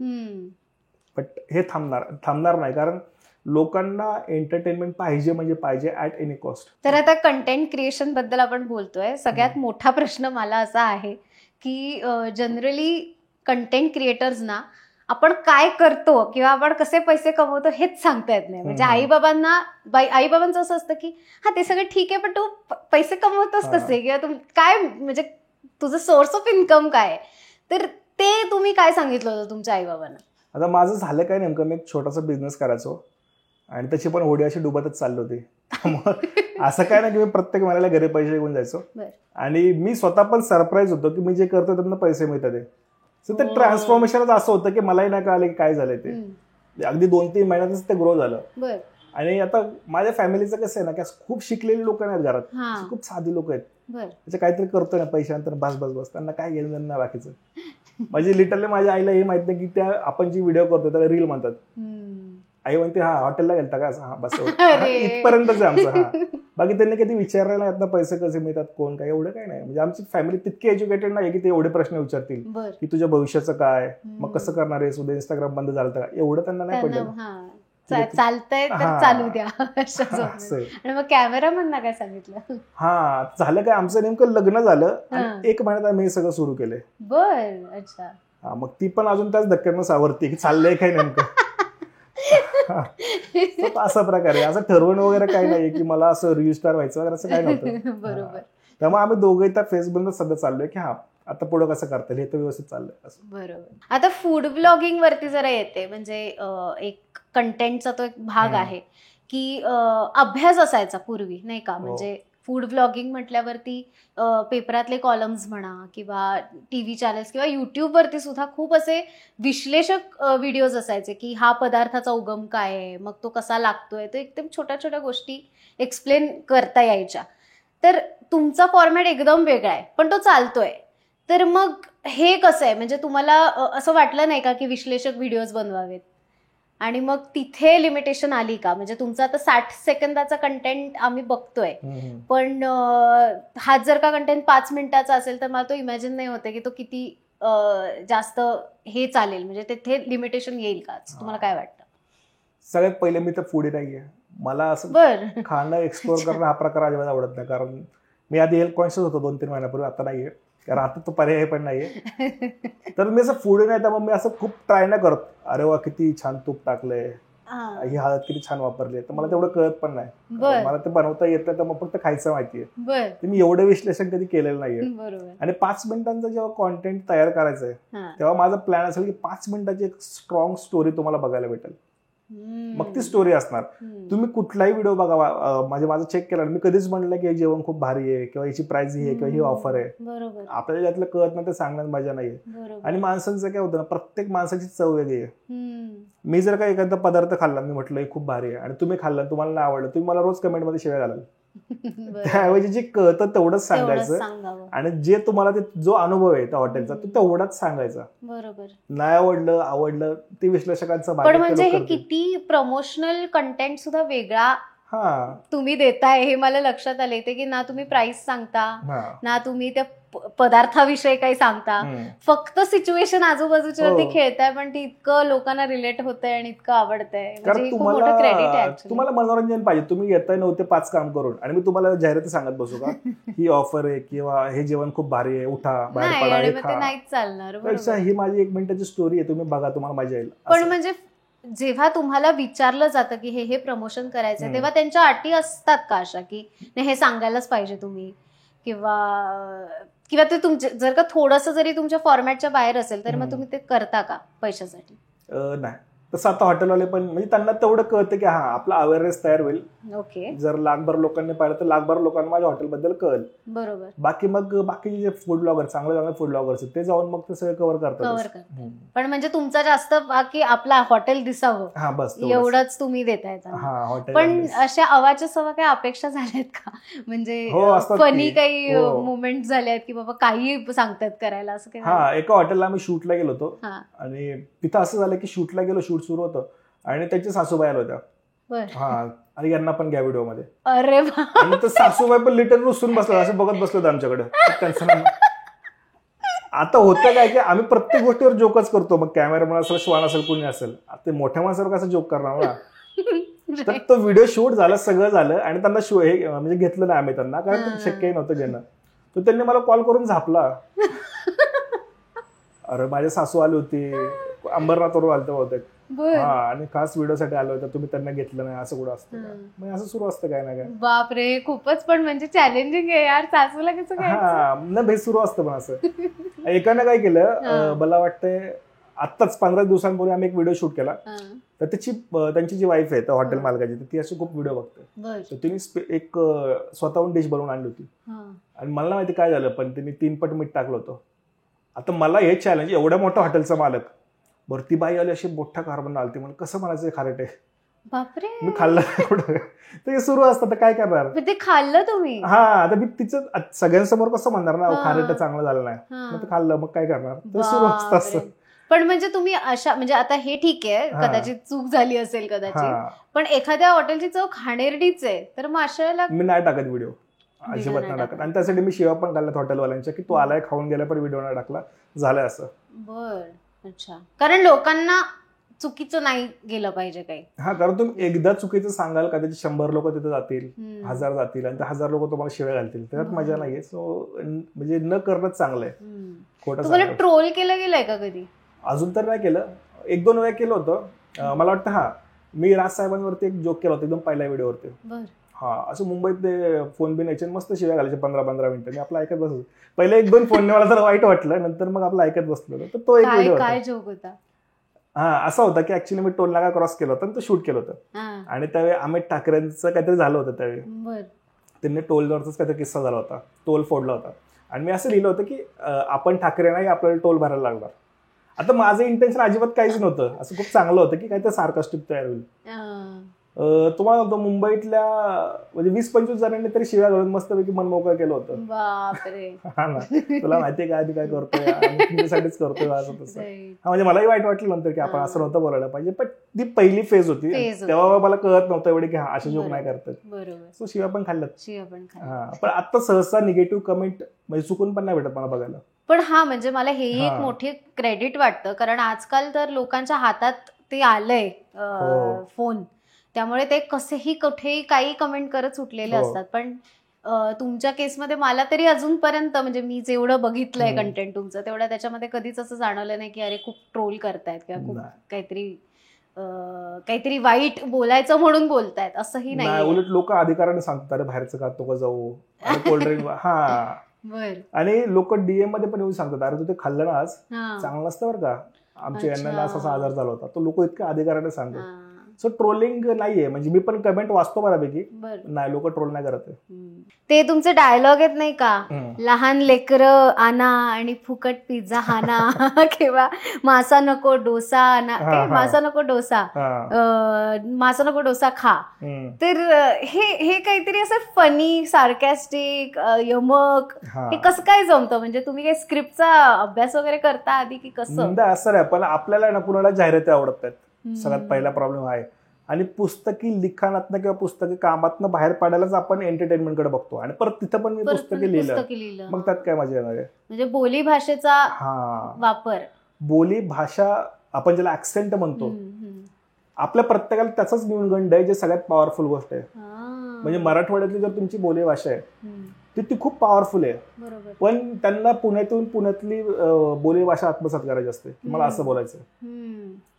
[SPEAKER 2] बट हे थांबणार नाही, कारण लोकांना एंटरटेनमेंट पाहिजे म्हणजे पाहिजे ऍट एनी कॉस्ट.
[SPEAKER 1] तर आता कंटेंट क्रिएशन बद्दल आपण बोलतोय, सगळ्यात मोठा प्रश्न मला असा आहे की जनरली कंटेंट क्रिएटर्सना आपण काय करतो किंवा आपण कसे पैसे कमवतो हेच सांगता येत नाही. म्हणजे आईबाबांचं असं असतं की हा ते सगळं ठीक आहे, पण तू पैसे कमवतोस कसे, किंवा तू काय, म्हणजे तुझं सोर्स ऑफ इन्कम काय, तर ते तुम्ही काय सांगितलं होतं तुमच्या आईबाबांना?
[SPEAKER 2] आता माझं झालं काय, नेमकं मी एक छोटासा बिझनेस करायचो, आणि त्याची पण होडी अशी डुबतच चालली होती. त्यामुळे असं काय नाही की मी प्रत्येक महिन्याला घरी पैसे घेऊन जायचो, आणि मी स्वतः पण सरप्राईज होतो की मी जे करतो त्यांना पैसे मिळतात. ते ट्रान्सफॉर्मेशनच असं होतं की मलाही नाही कळालं की काय झालंय ते. अगदी 2-3 महिन्यातच ते ग्रो झालं. आणि आता माझ्या फॅमिलीचं कसं आहे ना, की खूप शिकलेली लोक नाहीत घरात, खूप साधी लोक आहेत. त्याचे काहीतरी करतोय ना पैशानंतर बस त्यांना काय घेणं नाही बाकीचं. म्हणजे लिटरली माझ्या आईला हे माहित नाही की त्या आपण जी व्हिडिओ करतो त्याला रील म्हणतात. आई म्हणते हा हॉटेलला गेलता का, हा बस इथपर्यंतच आहे आमचं. हा, बाकी त्यांनी कधी विचारायला येत ना पैसे कसे मिळतात, कोण काय, एवढं काय नाही. म्हणजे आमची फॅमिली तितकी एज्युकेटेड नाही की ते एवढे प्रश्न विचारतील की तुझ्या भविष्याचं काय, मग कसं करणार आहे, उद्या इंस्टाग्राम बंद झालं का, एवढं त्यांना नाही पडलं.
[SPEAKER 1] चालतंय तर चालू द्या. आणि मग कॅमेरामॅनना काय सांगितलं?
[SPEAKER 2] हा, झालं काय, आमचं नेमकं लग्न झालं आणि 1 महिन्यात आम्ही हे सगळं सुरू केलंय.
[SPEAKER 1] बर, अच्छा.
[SPEAKER 2] हा, मग ती पण अजून त्याच धक्क्यानं सावरते की चाललंय काय नेमकं. असा प्रकार आहे. असं ठरवणं वगैरे काही नाही की मला असं रील स्टार व्हायचं वगैरे, असं काय नव्हतं.
[SPEAKER 1] बरोबर.
[SPEAKER 2] त्यामुळे आम्ही दोघंही त्या फेसबुकच सध्या चाललोय की हा आता पुढे कसं करता येईल हे तर व्यवस्थित चाललंय.
[SPEAKER 1] बरोबर. आता फूड ब्लॉगिंग वरती जरा येते, म्हणजे एक कंटेंटचा तो एक भाग आहे की अभ्यास असायचा पूर्वी, नाही का? म्हणजे फूड ब्लॉगिंग म्हटल्यावरती पेपरातले कॉलम्स म्हणा किंवा टीव्ही चॅनल्स किंवा युट्यूबवरती सुद्धा खूप असे विश्लेषक व्हिडिओज असायचे की हा पदार्थाचा उगम काय आहे, मग तो कसा लागतोय, तो एकदम छोट्या छोट्या गोष्टी एक्सप्लेन करता यायच्या. तर तुमचा फॉर्मॅट एकदम वेगळा आहे, पण तो चालतोय. तर मग हे कसं आहे, म्हणजे तुम्हाला असं वाटलं नाही का की विश्लेषक व्हिडिओज बनवावेत, आणि मग तिथे लिमिटेशन आली का? म्हणजे तुमचा आता 60 सेकंदाचा कंटेंट आम्ही बघतोय, पण हाच जर का कंटेंट 5 मिनिटाचा असेल तर मला तो इमॅजिन नाही होते की तो किती जास्त हे चालेल, म्हणजे तिथे लिमिटेशन येईल का? तुम्हाला काय वाटतं?
[SPEAKER 2] सगळ्यात पहिले मी तर फूडी नाहीये, मला असं खाणं एक्सप्लोर करणं हा प्रकार अजिबात आवडत नाही. कारण मी आधी हेल्थ कॉन्शियस होतो 2-3 महिन्यापूर्वी, आता नाहीये, कारण आता तो पर्याय पण नाहीये. तर मी असं फूड नाही, त्यामुळे मी असं खूप ट्राय नाही करत. अरे वा किती छान तूप टाकलंय, ही हळद किती छान वापरली आहे, तर मला तेवढं कळत पण नाही, मला ते बनवता येत नाही, तर मग फक्त खायचं माहितीये. मी एवढं विश्लेषण कधी केलेलं नाहीये. आणि 5 मिनिटांचं जेव्हा कॉन्टेंट तयार करायचंय तेव्हा माझा प्लॅन असेल की 5 मिनिटाची एक स्ट्रॉंग स्टोरी तुम्हाला बघायला भेटेल. मग ती स्टोरी असणार. तुम्ही कुठलाही व्हिडिओ बघा, माझं चेक केला, मी कधीच म्हणलं की हे जेवण खूप भारी आहे किंवा याची प्राइस ही आहे किंवा ही ऑफर आहे. आपल्याला यातलं कळत नाही, ते सांगण्यात मजा नाहीये. आणि माणसांचं काय होतं ना, प्रत्येक माणसाची चव वेगळी आहे. मी जर का एखादा पदार्थ खाल्ला, मी म्हटलं खूप भारी आहे, आणि तुम्ही खाल्ला, तुम्हाला नाही आवडलं, तुम्ही मला रोज कमेंटमध्ये शिव्या घालाल. त्याऐवजी जे कळतं तेवढंच सांगायचं, आणि जे तुम्हाला जो अनुभव आहे त्या हॉटेलचा तो तेवढाच सांगायचा.
[SPEAKER 1] बरोबर.
[SPEAKER 2] नाही आवडलं आवडलं ते विश्लेषकांचं
[SPEAKER 1] पण म्हणजे हे किती प्रमोशनल कंटेंट सुद्धा वेगळा तुम्ही देताय हे मला लक्षात आले की ना तुम्ही प्राइस सांगता ना तुम्ही त्या पदार्थाविषयी काही सांगता, फक्त सिच्युएशन आजूबाजूच्या खेळताय, पण ती इतकं लोकांना रिलेट होतंय आणि इतकं आवडतंय. म्हणजे खूप मोठं क्रेडिट आहे.
[SPEAKER 2] तुम्हाला मनोरंजन पाहिजे, तुम्ही येताय 9 ते 5 काम करून आणि मी तुम्हाला जाहिराती सांगत बसू का ही ऑफर आहे किंवा हे जेवण खूप भारी आहे, उठा बाहेर पडा,
[SPEAKER 1] नाहीच चालणार.
[SPEAKER 2] ही माझी 1 मिनिटाची स्टोरी आहे, तुम्ही बघा, तुम्हाला मजा येईल.
[SPEAKER 1] पण म्हणजे जेव्हा तुम्हाला विचारलं जातं की हे प्रमोशन करायचंय, तेव्हा त्यांच्या अटी असतात का अशा की नाही हे सांगायलाच पाहिजे तुम्ही, किंवा ते तुमचे जर का थोडंसं जरी तुमच्या फॉर्मॅटच्या बाहेर असेल तर मग तुम्ही ते करता का पैशासाठी?
[SPEAKER 2] नाही, तसं आता हॉटेलवाले पण म्हणजे त्यांना तेवढं कळतं की आपला अवेअरनेस तयार होईल.
[SPEAKER 1] ओके.
[SPEAKER 2] जर लाखभर लोकांनी पाहिलं तर लाखभर लोकांना माझ्या हॉटेलबद्दल कळेल.
[SPEAKER 1] बरोबर.
[SPEAKER 2] बाकी जे फूड ब्लॉगर, चांगले फूड ब्लॉगर्स ते जाऊन मग ते सगळं कव्हर करतात.
[SPEAKER 1] पण म्हणजे तुमचा जास्त की आपला हॉटेल दिसावं
[SPEAKER 2] बस
[SPEAKER 1] एवढंच तुम्ही देताय. पण अशा अवाच्या सवा काही अपेक्षा झाल्यात का? म्हणजे फनी काही मुवमेंट झाल्यात की बाबा काही सांगतात करायला असं काही?
[SPEAKER 2] एका हॉटेलला आम्ही शूटला गेलो होतो आणि तिथं असं झालं की शूटला गेलो, शूट सुरू होतं आणि त्यांच्या सासूबाई आल्या होत्या. आणि यांना पण घ्या व्हिडिओ मध्ये.
[SPEAKER 1] अरे
[SPEAKER 2] आणि तर सासूबाई पण लिटर रुसून बसलो, असं बघत बसलो होतं आमच्याकडे. त्यांचं आता होतं काय की आम्ही प्रत्येक गोष्टीवर जोकच करतो, मग कॅमेरामॅन असेल, श्वान असेल, कुणी असेल, ते मोठ्या माणसावर कसं जोक करणार ना. तर तो व्हिडिओ शूट झाला, सगळं झालं आणि त्यांना म्हणजे घेतलं नाही आम्ही त्यांना, कारण ते शक्यही नव्हतं घेणं. तर त्यांनी मला कॉल करून झापला. अरे माझी सासू आली होती, अंबरनाथवरून आलतं बहुतेक, आणि खास व्हिडिओसाठी आलं होतं, तुम्ही त्यांना घेतलं नाही, असं कुठं असतं? म्हणजे असं सुरू असतं काय ना काय.
[SPEAKER 1] बापरे, खूपच पण म्हणजे चॅलेंजिंग आहे यार, सासूला कसं काय?
[SPEAKER 2] भेट सुरू असतं. पण असं एकानं काय केलं, मला वाटतंय आत्ताच 15 दिवसांपूर्वी आम्ही एक व्हिडिओ शूट केला, तर त्यांची जी वाईफ आहे त्या हॉटेल मालकाची, ती अशी खूप व्हिडिओ बघते, तर तिने एक स्वतःहून डिश बनवून आणली होती आणि मला माहिती काय झालं, पण तिने 3 पट मीठ टाकलं होतं. आता मला हे चॅलेंज, एवढ्या मोठ्या हॉटेलचा मालक, बरं ती बाई आली अशी मोठा कार्बन आलती, म्हणून कसं म्हणायचं खारट आहे.
[SPEAKER 1] बापरे,
[SPEAKER 2] मी खाल्लं एवढं, ते सुरू असतं, तर काय करणार?
[SPEAKER 1] ते खाल्लं तुम्ही?
[SPEAKER 2] आता मी तिचं सगळ्यांसमोर कसं म्हणणार ना, खारट चांगलं झालं नाही, मग खाल्लं, मग काय करणार? ते सुरू असतं असं.
[SPEAKER 1] पण म्हणजे तुम्ही अशा, म्हणजे आता हे ठीक आहे, कदाचित चूक झाली असेल कदाचित, पण एखाद्या हॉटेलची चव खाणेरडीच आहे, तर मग अशाला
[SPEAKER 2] मी नाही टाकत व्हिडिओ, अजिबात नाही टाकत. आणि त्यासाठी मी शिवा पण घालत हॉटेलवाल्यांच्या की तू आलाय, खाऊन गेला, पण व्हिडिओ नाही टाकला, झालंय असं.
[SPEAKER 1] बर, अच्छा. कारण लोकांना चुकीचं नाही गेलं पाहिजे काही.
[SPEAKER 2] कारण तुम्ही एकदा चुकीचं सांगाल, कदाचित 100 लोक तिथे जातील, 1000 जातील, आणि ते 1000 लोक तुम्हाला शिवाय घालतील, त्यात मजा नाहीये. सो म्हणजे न करणंच चांगलं आहे. खोटं
[SPEAKER 1] तुम्हाला ट्रोल केलं गेलंय का कधी?
[SPEAKER 2] अजून तर नाही केलं, 1-2 वेळा केलं होतं. मला वाटतं मी राज साहेबांवरती एक जोक केला होता एकदम पहिल्या व्हिडिओवरती. असं मुंबईत ते फोन बिन यायचे, मस्त शिव्या घालायचे 15-15 मिनिटं, मी आपलं ऐकत बसलो. पहिले 1-2 फोनने मला तर वाईट वाटलं, नंतर मग आपलं ऐकत बसलो. तर तो एक व्हिडिओ
[SPEAKER 1] काय जोक होता?
[SPEAKER 2] असा होता की ऍक्च्युली मी टोल नाका क्रॉस केला होता आणि तो शूट केलं होतं, आणि त्यावेळी अमित ठाकरेंचं काहीतरी झालं होतं. त्यावेळी त्यांनी टोलवरचाच काहीतरी किस्सा झाला होता, टोल फोडला होता, आणि मी असं लिहिलं होतं की आपण ठाकरे नाही, आपल्याला टोल भरायला लागणार. आता माझं इंटेन्शन अजिबात काहीच नव्हतं, असं खूप चांगलं होतं की काहीतरी सार्कास्टिक तयार होईल. तुम्हाला सांगतो, मुंबईतल्या म्हणजे 20-25 जणांनी तरी शिव्या घालून मस्तपैकी मन मोकळं केलं होतं.
[SPEAKER 1] बापरे.
[SPEAKER 2] ना, तुला माहितीये का आधी काय करतोय, तुमच्यासाठीच करतोय असं तसं. म्हणजे मलाही वाईट वाटलं नंतर की आपण असं नव्हतं बोलायला पाहिजे, पण ती पहिली फेज होती, तेव्हा मला कळत नव्हतं एवढे की असे जोक नाही करतात. सो शिव्या पण खाल्ल्यात. पण आता सहसा निगेटिव्ह कमेंट म्हणजे चुकून पण नाही भेटत मला बघायला.
[SPEAKER 1] पण म्हणजे मला हे एक मोठे क्रेडिट वाटतं, कारण आजकाल तर लोकांच्या हातात ते आलंय फोन, त्यामुळे ते कसेही कुठेही काही कमेंट करत सुटलेले असतात. पण तुमच्या केसमध्ये मला तरी अजूनपर्यंत, म्हणजे मी जेवढं बघितलंय कंटेंट तुमचं, तेवढं त्याच्यामध्ये कधीच असं जाणवलं नाही की अरे खूप ट्रोल करतायत किंवा खूप काहीतरी काहीतरी वाईट बोलायचं म्हणून बोलतायत असंही नाही.
[SPEAKER 2] उलट लोक अधिकाराने सांगतात अरे बाहेरचं का तो का जाऊ, कोल्ड्रिंक हा. आणि लोक डीएम मध्ये पण येऊन सांगतात अरे तू ते खाल्लं ना आज चांगलं असतं बरं का, आमच्या यांना असा आजार झाला होता. तो लोक इतक्या अधिकाराने सांगतात. सो ट्रोलिंग नाहीये, म्हणजे मी पण कमेंट वाचतो बऱ्यापैकी, नाही लोक ट्रोल नाही करत.
[SPEAKER 1] ते तुमचे डायलॉग आहेत नाही का, लहान लेकरं आणा आणि फुकट पिझ्झा हाना किंवा मासा नको डोसा आणा, मासा नको डोसा, मासा नको डोसा खा. तर हे काहीतरी असं फनी सार्कॅस्टिक यमक हे कसं काय जमतं, म्हणजे तुम्ही काही स्क्रिप्टचा अभ्यास वगैरे करता आधी की कसं?
[SPEAKER 2] असं नाही, पण आपल्याला ना कुणाला जाहिराती आवडत आहेत, सगळ्यात पहिला प्रॉब्लेम आहे. आणि पुस्तकी लिखाणातनं किंवा पुस्तकी कामातनं बाहेर पाडायलाच आपण एंटरटेनमेंट कडे बघतो. आणि परत तिथं पण मी पुस्तकी लिहिलं, मग त्यात काय मजा येणार आहे.
[SPEAKER 1] म्हणजे बोली भाषेचा वापर,
[SPEAKER 2] बोली भाषा आपण ज्याला ऍक्सेंट म्हणतो, आपल्या प्रत्येकाला त्याचाच न्यूनगंड आहे, जे सगळ्यात पॉवरफुल गोष्ट आहे. म्हणजे मराठवाड्यातली जर तुमची बोली भाषा आहे ती खूप पॉवरफुल आहे, पण त्यांना पुण्यातली बोली भाषा आत्मसात करायची असते, मला असं बोलायचं.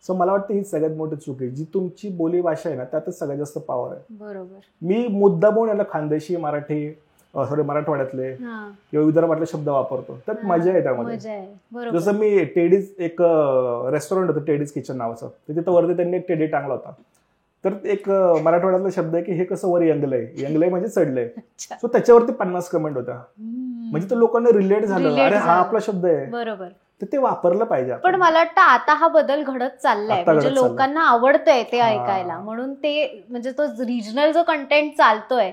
[SPEAKER 2] सो मला वाटतं ही सगळ्यात मोठी चूक आहे. जी तुमची बोली भाषा आहे ना त्यातच सगळ्यात जास्त पॉवर आहे.
[SPEAKER 1] बरोबर.
[SPEAKER 2] मी मुद्दामून याला खानदेशी मराठी मराठवाड्यातले किंवा विदर्भातले शब्द वापरतो, त्यात मजा आहे त्यामध्ये. जसं मी टेडीज, एक रेस्टॉरंट होतं टेडीज किचन नावाचं, तर तिथं वरती त्यांनी एक टेडी टांगला होता. तर एक मराठवाड्यातला शब्द आहे की हे कसं वर यंगलंय, यंगलंय म्हणजे चढलंय. सो त्याच्यावरती 50 कमेंट होत्या, म्हणजे तो लोकांना रिलेट झालं, अरे हा आपला शब्द आहे. बरोबर. तर ते वापरलं पाहिजे.
[SPEAKER 1] पण मला वाटतं आता हा बदल घडत चाललाय, म्हणजे लोकांना आवडतंय ते ऐकायला, म्हणून ते म्हणजे तो रिजनल जो कंटेंट चालतोय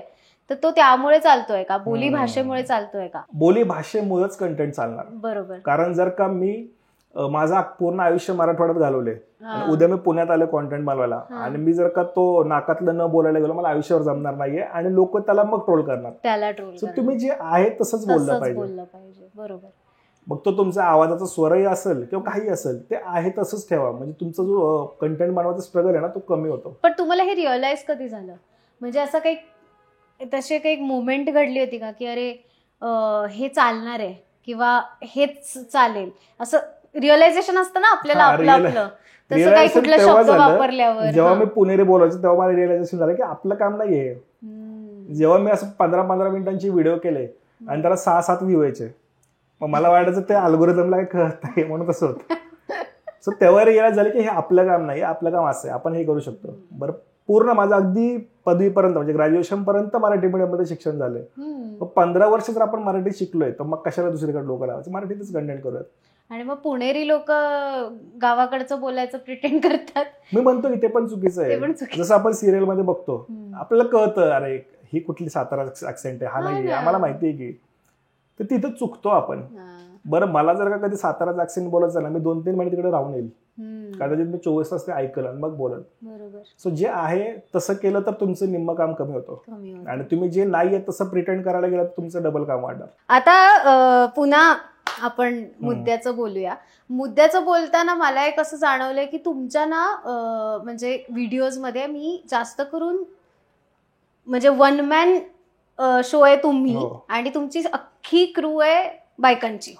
[SPEAKER 1] तर तो त्यामुळे चालतोय का, बोली भाषेमुळे चालतोय का?
[SPEAKER 2] बोली भाषेमुळेच कंटेंट चालणार.
[SPEAKER 1] बरोबर.
[SPEAKER 2] कारण जर का मी माझं पूर्ण आयुष्य मराठवाड्यात घालवले, उद्या मी पुण्यात आले कॉन्टेंट बनवायला, आणि मी जर का तो नाकातलं न बोलायला गेलो, मला आयुष्यावर जमणार नाहीये, आणि लोक त्याला मग ट्रोल करणार.
[SPEAKER 1] त्याला ट्रोल.
[SPEAKER 2] तुम्ही जे आहे तसंच बोललं पाहिजे.
[SPEAKER 1] बरोबर.
[SPEAKER 2] मग तो तुमचा आवाजाचा स्वरही असेल किंवा काही असेल, ते आहे तसंच ठेवा, म्हणजे तुमचा जो कंटेंट बनवायचा स्ट्रगल आहे ना तो कमी होतो.
[SPEAKER 1] पण तुम्हाला हे रिअलाइज कधी झालं, म्हणजे असं काही तशी काही मोमेंट घडली होती का की अरे हे चालणार आहे किंवा हेच चालेल, असं रिअलायझेशन असतं ना आपल्याला आपलं, तसं काही कुठला शब्द वापरल्यावर?
[SPEAKER 2] जेव्हा मी पुणेरी बोलायचो तेव्हा मला रिअलायझेशन झालं की आपलं काम नाहीये. जेव्हा मी असं 15-15 मिनिटांची व्हिडिओ केले आणि त्याला 6-7 व्ह्यू यायचे, मग मला वाटायचं ते अल्गोरिदमला काही कळत नाही म्हणून तसं होतं. सो तेव्हा रिअलाइज झालं की हे आपलं काम नाही, आपलं काम असं आहे, आपण हे करू शकतो. बरं, पूर्ण माझं अगदी पदवीपर्यंत म्हणजे ग्रॅज्युएशन पर्यंत मराठी मीडियममध्ये शिक्षण झालंय. मग 15 वर्ष जर आपण मराठी शिकलोय तर मग कशाला दुसरीकडे लोक लावायचं, मराठीतच कंटेंट करूयात.
[SPEAKER 1] आणि मग पुणेरी लोक गावाकडचं बोलायचं प्रिटेंड करतात.
[SPEAKER 2] मी म्हणतो की ते पण चुकीचं आहे. जसं आपण सिरियल मध्ये बघतो, आपल्याला कळतं अरे ही कुठली सातारा ऍक्सेंट आहे, हा नाही आम्हाला माहिती आहे की, तर तिथं चुकतो आपण. बरं, मला जर का कधी साताराचा ऍक्सेंट बोलायचं ना, मी 2-3 महिने तिकडे राहून येईल, कदाचित मी 24 तास ते ऐकलं आणि मग बोलल. सो जे आहे तसं केलं तर तुमचं निम्म काम कमी होतं, आणि तुम्ही जे नाहीये तसं प्रिटेंड करायला गेलं तर तुमचं डबल काम वाढणार.
[SPEAKER 1] आता पुन्हा आपण मुद्द्याचं बोलूया. मुद्द्याचं बोलताना मला एक असं जाणवलंय की तुमच्या ना म्हणजे व्हिडिओज मध्ये मी जास्त करून म्हणजे वन मॅन शो आहे तुम्ही, आणि तुमची अख्खी क्रू आहे बायकांची.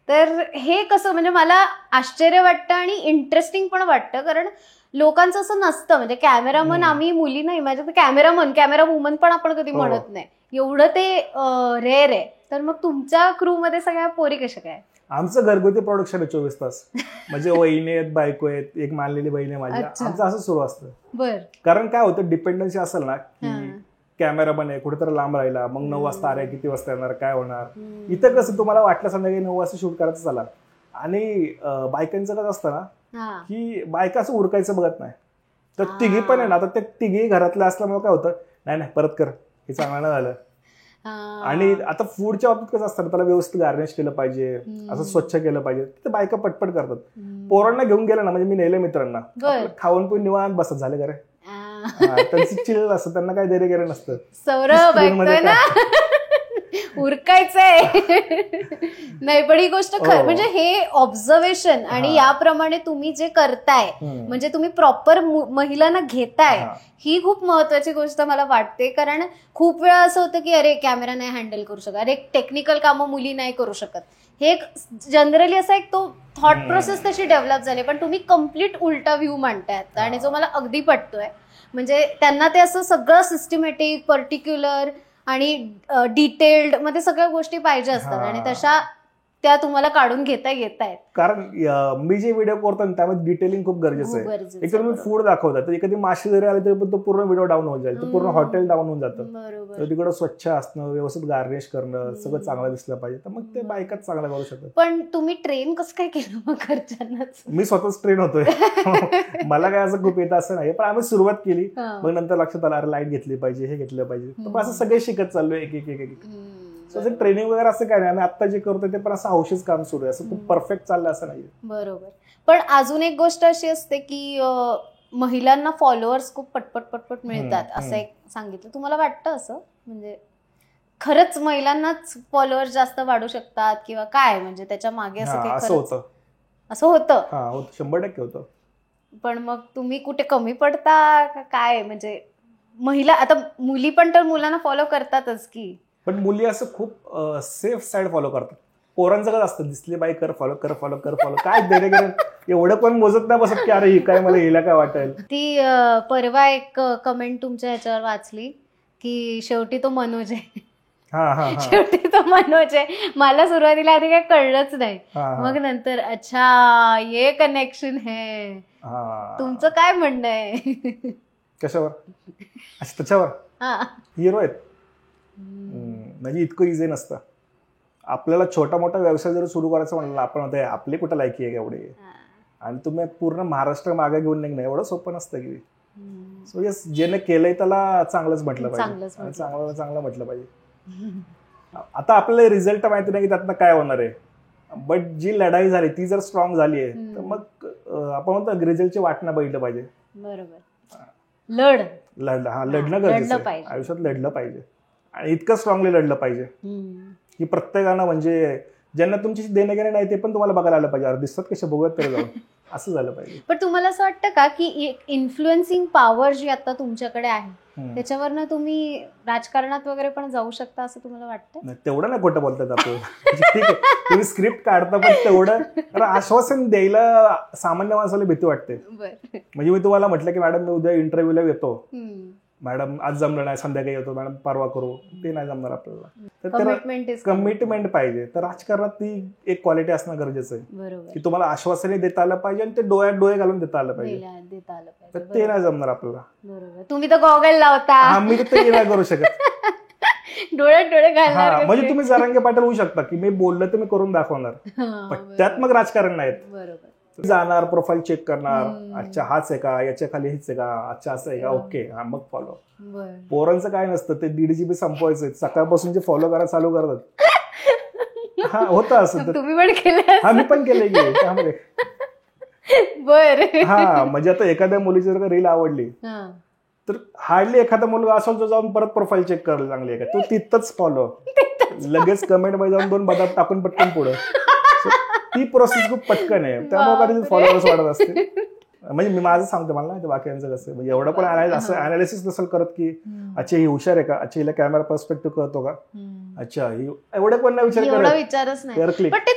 [SPEAKER 1] तर हे कसं, म्हणजे मला आश्चर्य वाटतं आणि इंटरेस्टिंग पण वाटतं, कारण लोकांचं असं नसतं. म्हणजे कॅमेरामन आम्ही मुली नाही, माझ्या कॅमेरा वुमन पण आपण कधी म्हणत नाही, एवढं ते रेअर आहे. तर मग तुमच्या क्रू मध्ये सगळ्या पोरी कशा काय?
[SPEAKER 2] आमचं घरगुती प्रोडक्शन आहे 24 तास. म्हणजे वहिनी आहेत, बायको आहेत, एक मानलेली बहीण आहे माझी. आमचं असं सुरू असतं.
[SPEAKER 1] बरं.
[SPEAKER 2] कारण काय होतं, डिपेंडन्सी असेल ना की कॅमेरामन आहे कुठेतरी लांब राहिला, मग 9 वाजता अरे किती वाजता येणार, काय होणार. इथं कसं तुम्हाला वाटलं संध्याकाळी 9 वाजता शूट करायचं चला. आणि बायकांचं कसं असतं ना की बायका असं उरकायचं बघत नाही. तर तिघी पण आहे ना, आता ते तिघी घरातल्या असल्यामुळे काय होतं, नाही परत कर, हे चांगलं नाही झालं. आणि आता फूडच्या बाबतीत कसं असतं, त्याला व्यवस्थित गार्निश केलं पाहिजे, असं स्वच्छ केलं पाहिजे, ते बायका पटपट करतात. पोरांना घेऊन गेलं ना, म्हणजे मी नेले मित्रांना, खाऊन पिऊन निवांत बसत झाले का रे, त्यांची चिल असतं, त्यांना काही देरे गेरे नसतं.
[SPEAKER 1] उरकायचंय. नाही पण ही गोष्ट म्हणजे हे ऑब्झर्वेशन आणि याप्रमाणे तुम्ही जे करताय म्हणजे तुम्ही प्रॉपर महिलांना घेताय ही खूप महत्वाची गोष्ट मला वाटते. कारण खूप वेळा असं होतं की अरे कॅमेरा नाही हँडल करू शकत, अरे टेक्निकल कामं मुली नाही करू शकत. हे एक जनरली असा एक तो थॉट प्रोसेस तशी डेव्हलप झाली. पण तुम्ही कम्प्लीट उलटा व्ह्यू मांडतायत आणि जो मला अगदी पटतोय. म्हणजे त्यांना ते असं सगळं सिस्टमॅटिक, पर्टिक्युलर आणि डिटेल्ड मध्ये सगळ्या गोष्टी पाहिजे असतात आणि तशा त्या तुम्हाला काढून घेता येत आहेत.
[SPEAKER 2] कारण मी जे व्हिडिओ करतो त्यामध्ये डिटेलिंग खूप गरजेचं आहे. एक तर तुम्ही फूड दाखवता तर एखादी माशी जरी आली तरी पण तो पूर्ण व्हिडिओ डाऊन होऊन जाईल, तो पूर्ण हॉटेल डाऊन होऊन जातं. तर तिकडं स्वच्छ असणं, व्यवस्थित गार्निश करणं, सगळं चांगलं दिसलं पाहिजे. तर मग ते बायकाच चांगलं करू शकतात.
[SPEAKER 1] पण तुम्ही ट्रेन कसं काय केलं मग घरच्यांनाच?
[SPEAKER 2] मी स्वतःच ट्रेन होतोय. मला काय असं खूप येतं असं नाही, पण आम्ही सुरुवात केली. मग नंतर लक्षात आलं अरे लाईट घेतली पाहिजे, हे घेतलं पाहिजे. तर असं सगळे शिकत चाललोय एक एक एक एक. ट्रेनिंग वगैरे असं काय नाही, आम्ही आता जे करतोय ते पण असं हौशीच काम सुरू आहे, असं खूप परफेक्ट चाललं असं नाही.
[SPEAKER 1] बरोबर. पण अजून एक गोष्ट अशी असते की महिलांना फॉलोअर्स खूप पटपट पटपट मिळतात असं एक सांगितलं. तुम्हाला वाटतं असं म्हणजे खरंच महिलांनाच फॉलोअर्स जास्त वाढू शकतात किंवा काय म्हणजे त्याच्या मागे असं काही
[SPEAKER 2] असं होतं?
[SPEAKER 1] असं होतं
[SPEAKER 2] 100% होतं.
[SPEAKER 1] पण मग तुम्ही कुठे कमी पडता काय? म्हणजे महिला आता मुली पण तर मुलांना फॉलो करतातच की.
[SPEAKER 2] पण मुली असं खूप सेफ साईड फॉलो करतात. पोरांचं काय असतं दिसले बाई कर फॉलो कर फॉलो कर फॉलो, काय देणे गेलं एवढं पण मोजत नाही बसत की अरे ही काय मला हिला काय वाटेल.
[SPEAKER 1] ती परवा एक कमेंट तुमच्या ह्याच्यावर वाचली की शेवटी तो मनोज आहे. शेवटी तो मनोज आहे. मला सुरुवातीला आधी काही कळलंच नाही, मग नंतर अच्छा ये कनेक्शन है. तुमचं काय म्हणणं आहे?
[SPEAKER 2] कशावर? अच्छा त्याच्यावर हिरो आहेत म्हणजे इतकं इझी नसतं. आपल्याला छोटा मोठा व्यवसाय जर सुरू करायचं म्हणलं आपण म्हणतो आपली कुठं लायकी आहे एवढी, आणि तुम्ही पूर्ण महाराष्ट्र मागे घेऊन निघणं एवढं सोपं नसतं की. सो यस, ज्याने केलंय त्याला चांगलंच म्हटलं पाहिजे आणि चांगलं म्हटलं पाहिजे. आता आपल्याला रिझल्ट माहिती नाही की त्यातनं काय होणार आहे, बट जी लढाई झाली ती जर स्ट्रॉंग झाली आहे तर मग आपण म्हणतो रिझल्टची वाटणं बघितलं पाहिजे.
[SPEAKER 1] बरोबर.
[SPEAKER 2] लढणं गरजेचं आहे. आयुष्यात लढलं पाहिजे आणि इतकं स्ट्रॉंगली लढलं पाहिजे की प्रत्येकानं म्हणजे ज्यांना तुमची देणे घेणे नाही ते पण तुम्हाला बघायला आलं पाहिजे. अरे दिसतात कसे बघूयात तरी जाऊन, असं झालं पाहिजे.
[SPEAKER 1] पण तुम्हाला असं वाटतं का की इन्फ्लुएन्सिंग पॉवर जी आता तुमच्याकडे आहे त्याच्यावरनं तुम्ही राजकारणात वगैरे पण जाऊ शकता असं तुम्हाला वाटतं?
[SPEAKER 2] तेवढं नाही खोटं बोलतात आपण. ठीक आहे तुम्ही स्क्रिप्ट काढता पण तेवढं आश्वासन द्यायला सामान्य माणसाला भीती वाटते. म्हणजे मी तुम्हाला म्हटलं की मॅडम मी उद्या इंटरव्ह्यूला येतो, मॅडम आज जमलं नाही संध्याकाळी येतो, मॅडम परवा करू, ते नाही जमणार आपल्याला. तर कमिटमेंट पाहिजे. तर राजकारणात ती एक क्वालिटी असणं गरजेचं आहे की तुम्हाला आश्वासने देता आलं पाहिजे आणि ते डोळ्यात डोळे घालून देता आलं पाहिजे. तर ते नाही जमणार आपल्याला.
[SPEAKER 1] तुम्ही तर गॉगल लावता,
[SPEAKER 2] आम्ही तर ते नाही करू शकत.
[SPEAKER 1] डोळ्यात डोळे घालणार.
[SPEAKER 2] म्हणजे तुम्ही जरांगे पाटील होऊ शकता की मी बोललं तर मी करून दाखवणार, पण त्यात मग राजकारण नाहीत. जाणार, प्रोफाईल चेक करणार, अच्छा हाच आहे का, याच्या खाली हेच आहे का, अच्छा असं आहे का, ओके हा मग फॉलो. पोरांचं काय नसतं, ते 1.5 GB संपवायचं, सकाळपासून जे फॉलो करायला चालू करतात. होतं असं.
[SPEAKER 1] तुम्ही पण केलं?
[SPEAKER 2] मी पण केलंय की त्यामध्ये. म्हणजे आता एखाद्या मुलीची जर का रील आवडली तर हार्डली एखादा मुलगा असेल जो जाऊन परत प्रोफाईल चेक करायला चांगली आहे का, तो तिथंच फॉलो, लगेच कमेंट मध्ये जाऊन 2 बदाम टाकून पटकन पुढे. ती प्रोसेस खूप पटकन आहे, त्यामुळे कधी फॉलोअर्स वाढत असते. म्हणजे मी माझं सांगतो, मला नाही बाकीचं कसं म्हणजे एवढं पण असं अनालिसिस नसेल करत की अच्छा ही हुशार आहे का, अच्छा हिला कॅमेरा पर्स्पेक्टिव्ह कळतो का, अच्छा ही एवढं पण नाही
[SPEAKER 1] विचारच नाही. पण ते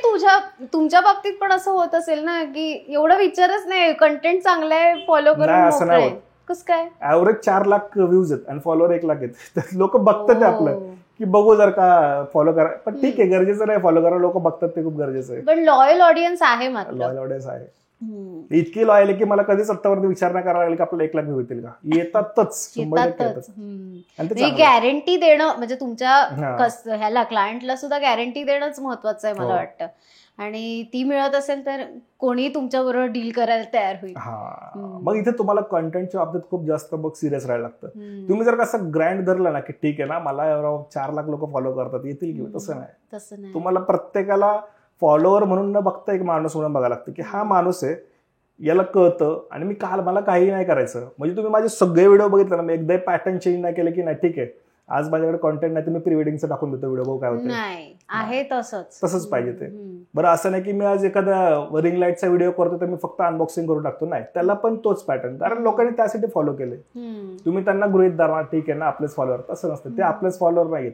[SPEAKER 1] तुमच्या बाबतीत पण असं होत असेल ना की एवढं विचारच नाही, कंटेंट चांगलं आहे फॉलो करून
[SPEAKER 2] असं नाही होत.
[SPEAKER 1] कसं काय?
[SPEAKER 2] ऍव्हरेज 4 लाख व्ह्यूज आहेत आणि फॉलोअर 1 लाख आहेत. लोक बघतात आपलं की बघू जर का फॉलो करा, पण ठीक आहे गरजेचं नाही फॉलो करा, लोक बघतात ते खूप गरजेचं आहे.
[SPEAKER 1] पण लॉयल ऑडियन्स आहे, मात्र
[SPEAKER 2] लॉयल ऑडियन्स आहे. इतकी लॉयल आहे की मला कधीच आत्तावरती विचार नाही करावा लागेल की आपल्याला 1 लाख व्ह्यू येतील का, येतातच.
[SPEAKER 1] गॅरंटी देणं म्हणजे तुमच्या ह्याला क्लायंटला सुद्धा गॅरंटी देणंच महत्वाचं आहे मला वाटतं. आणि ती मिळत असेल तर कोणी तुमच्या बरोबर डील करायला तयार होईल.
[SPEAKER 2] मग इथे तुम्हाला कंटेंटच्या बाबतीत खूप जास्त मग सिरियस राहायला लागतं. तुम्ही जर कसं ग्रँड धरलं ना की ठीक आहे ना मला 4 लाख लोक फॉलो करतात येतील किंवा तसं नाही. तुम्हाला प्रत्येकाला फॉलोअर म्हणून न बघता एक माणूस म्हणून बघायला लागतं की हा माणूस आहे, याला कळतं आणि मला काही नाही करायचं. म्हणजे तुम्ही माझे सगळे व्हिडिओ बघितले ना, मी एकदा पॅटर्न चेंज नाही केलं की नाही ठीक आहे आज माझ्याकडे कॉन्टेंट नाही तर मी प्री वेडिंगचं टाकून देतो व्हिडिओ, काय होतं
[SPEAKER 1] नाही आहे तसंच
[SPEAKER 2] पाहिजे ते. बरं असं नाही की मी आज एखादा रिंग लाईटचा व्हिडिओ करतो तर मी फक्त अनबॉक्सिंग करून टाकतो, नाही, त्याला पण तोच पॅटर्न, कारण लोकांनी त्यासाठी फॉलो केले. तुम्ही त्यांना गृहीत धरा, ठीक आहे ना आपलेच फॉलोअर, तसं नसतं, ते आपलेच फॉलोअर नाहीत,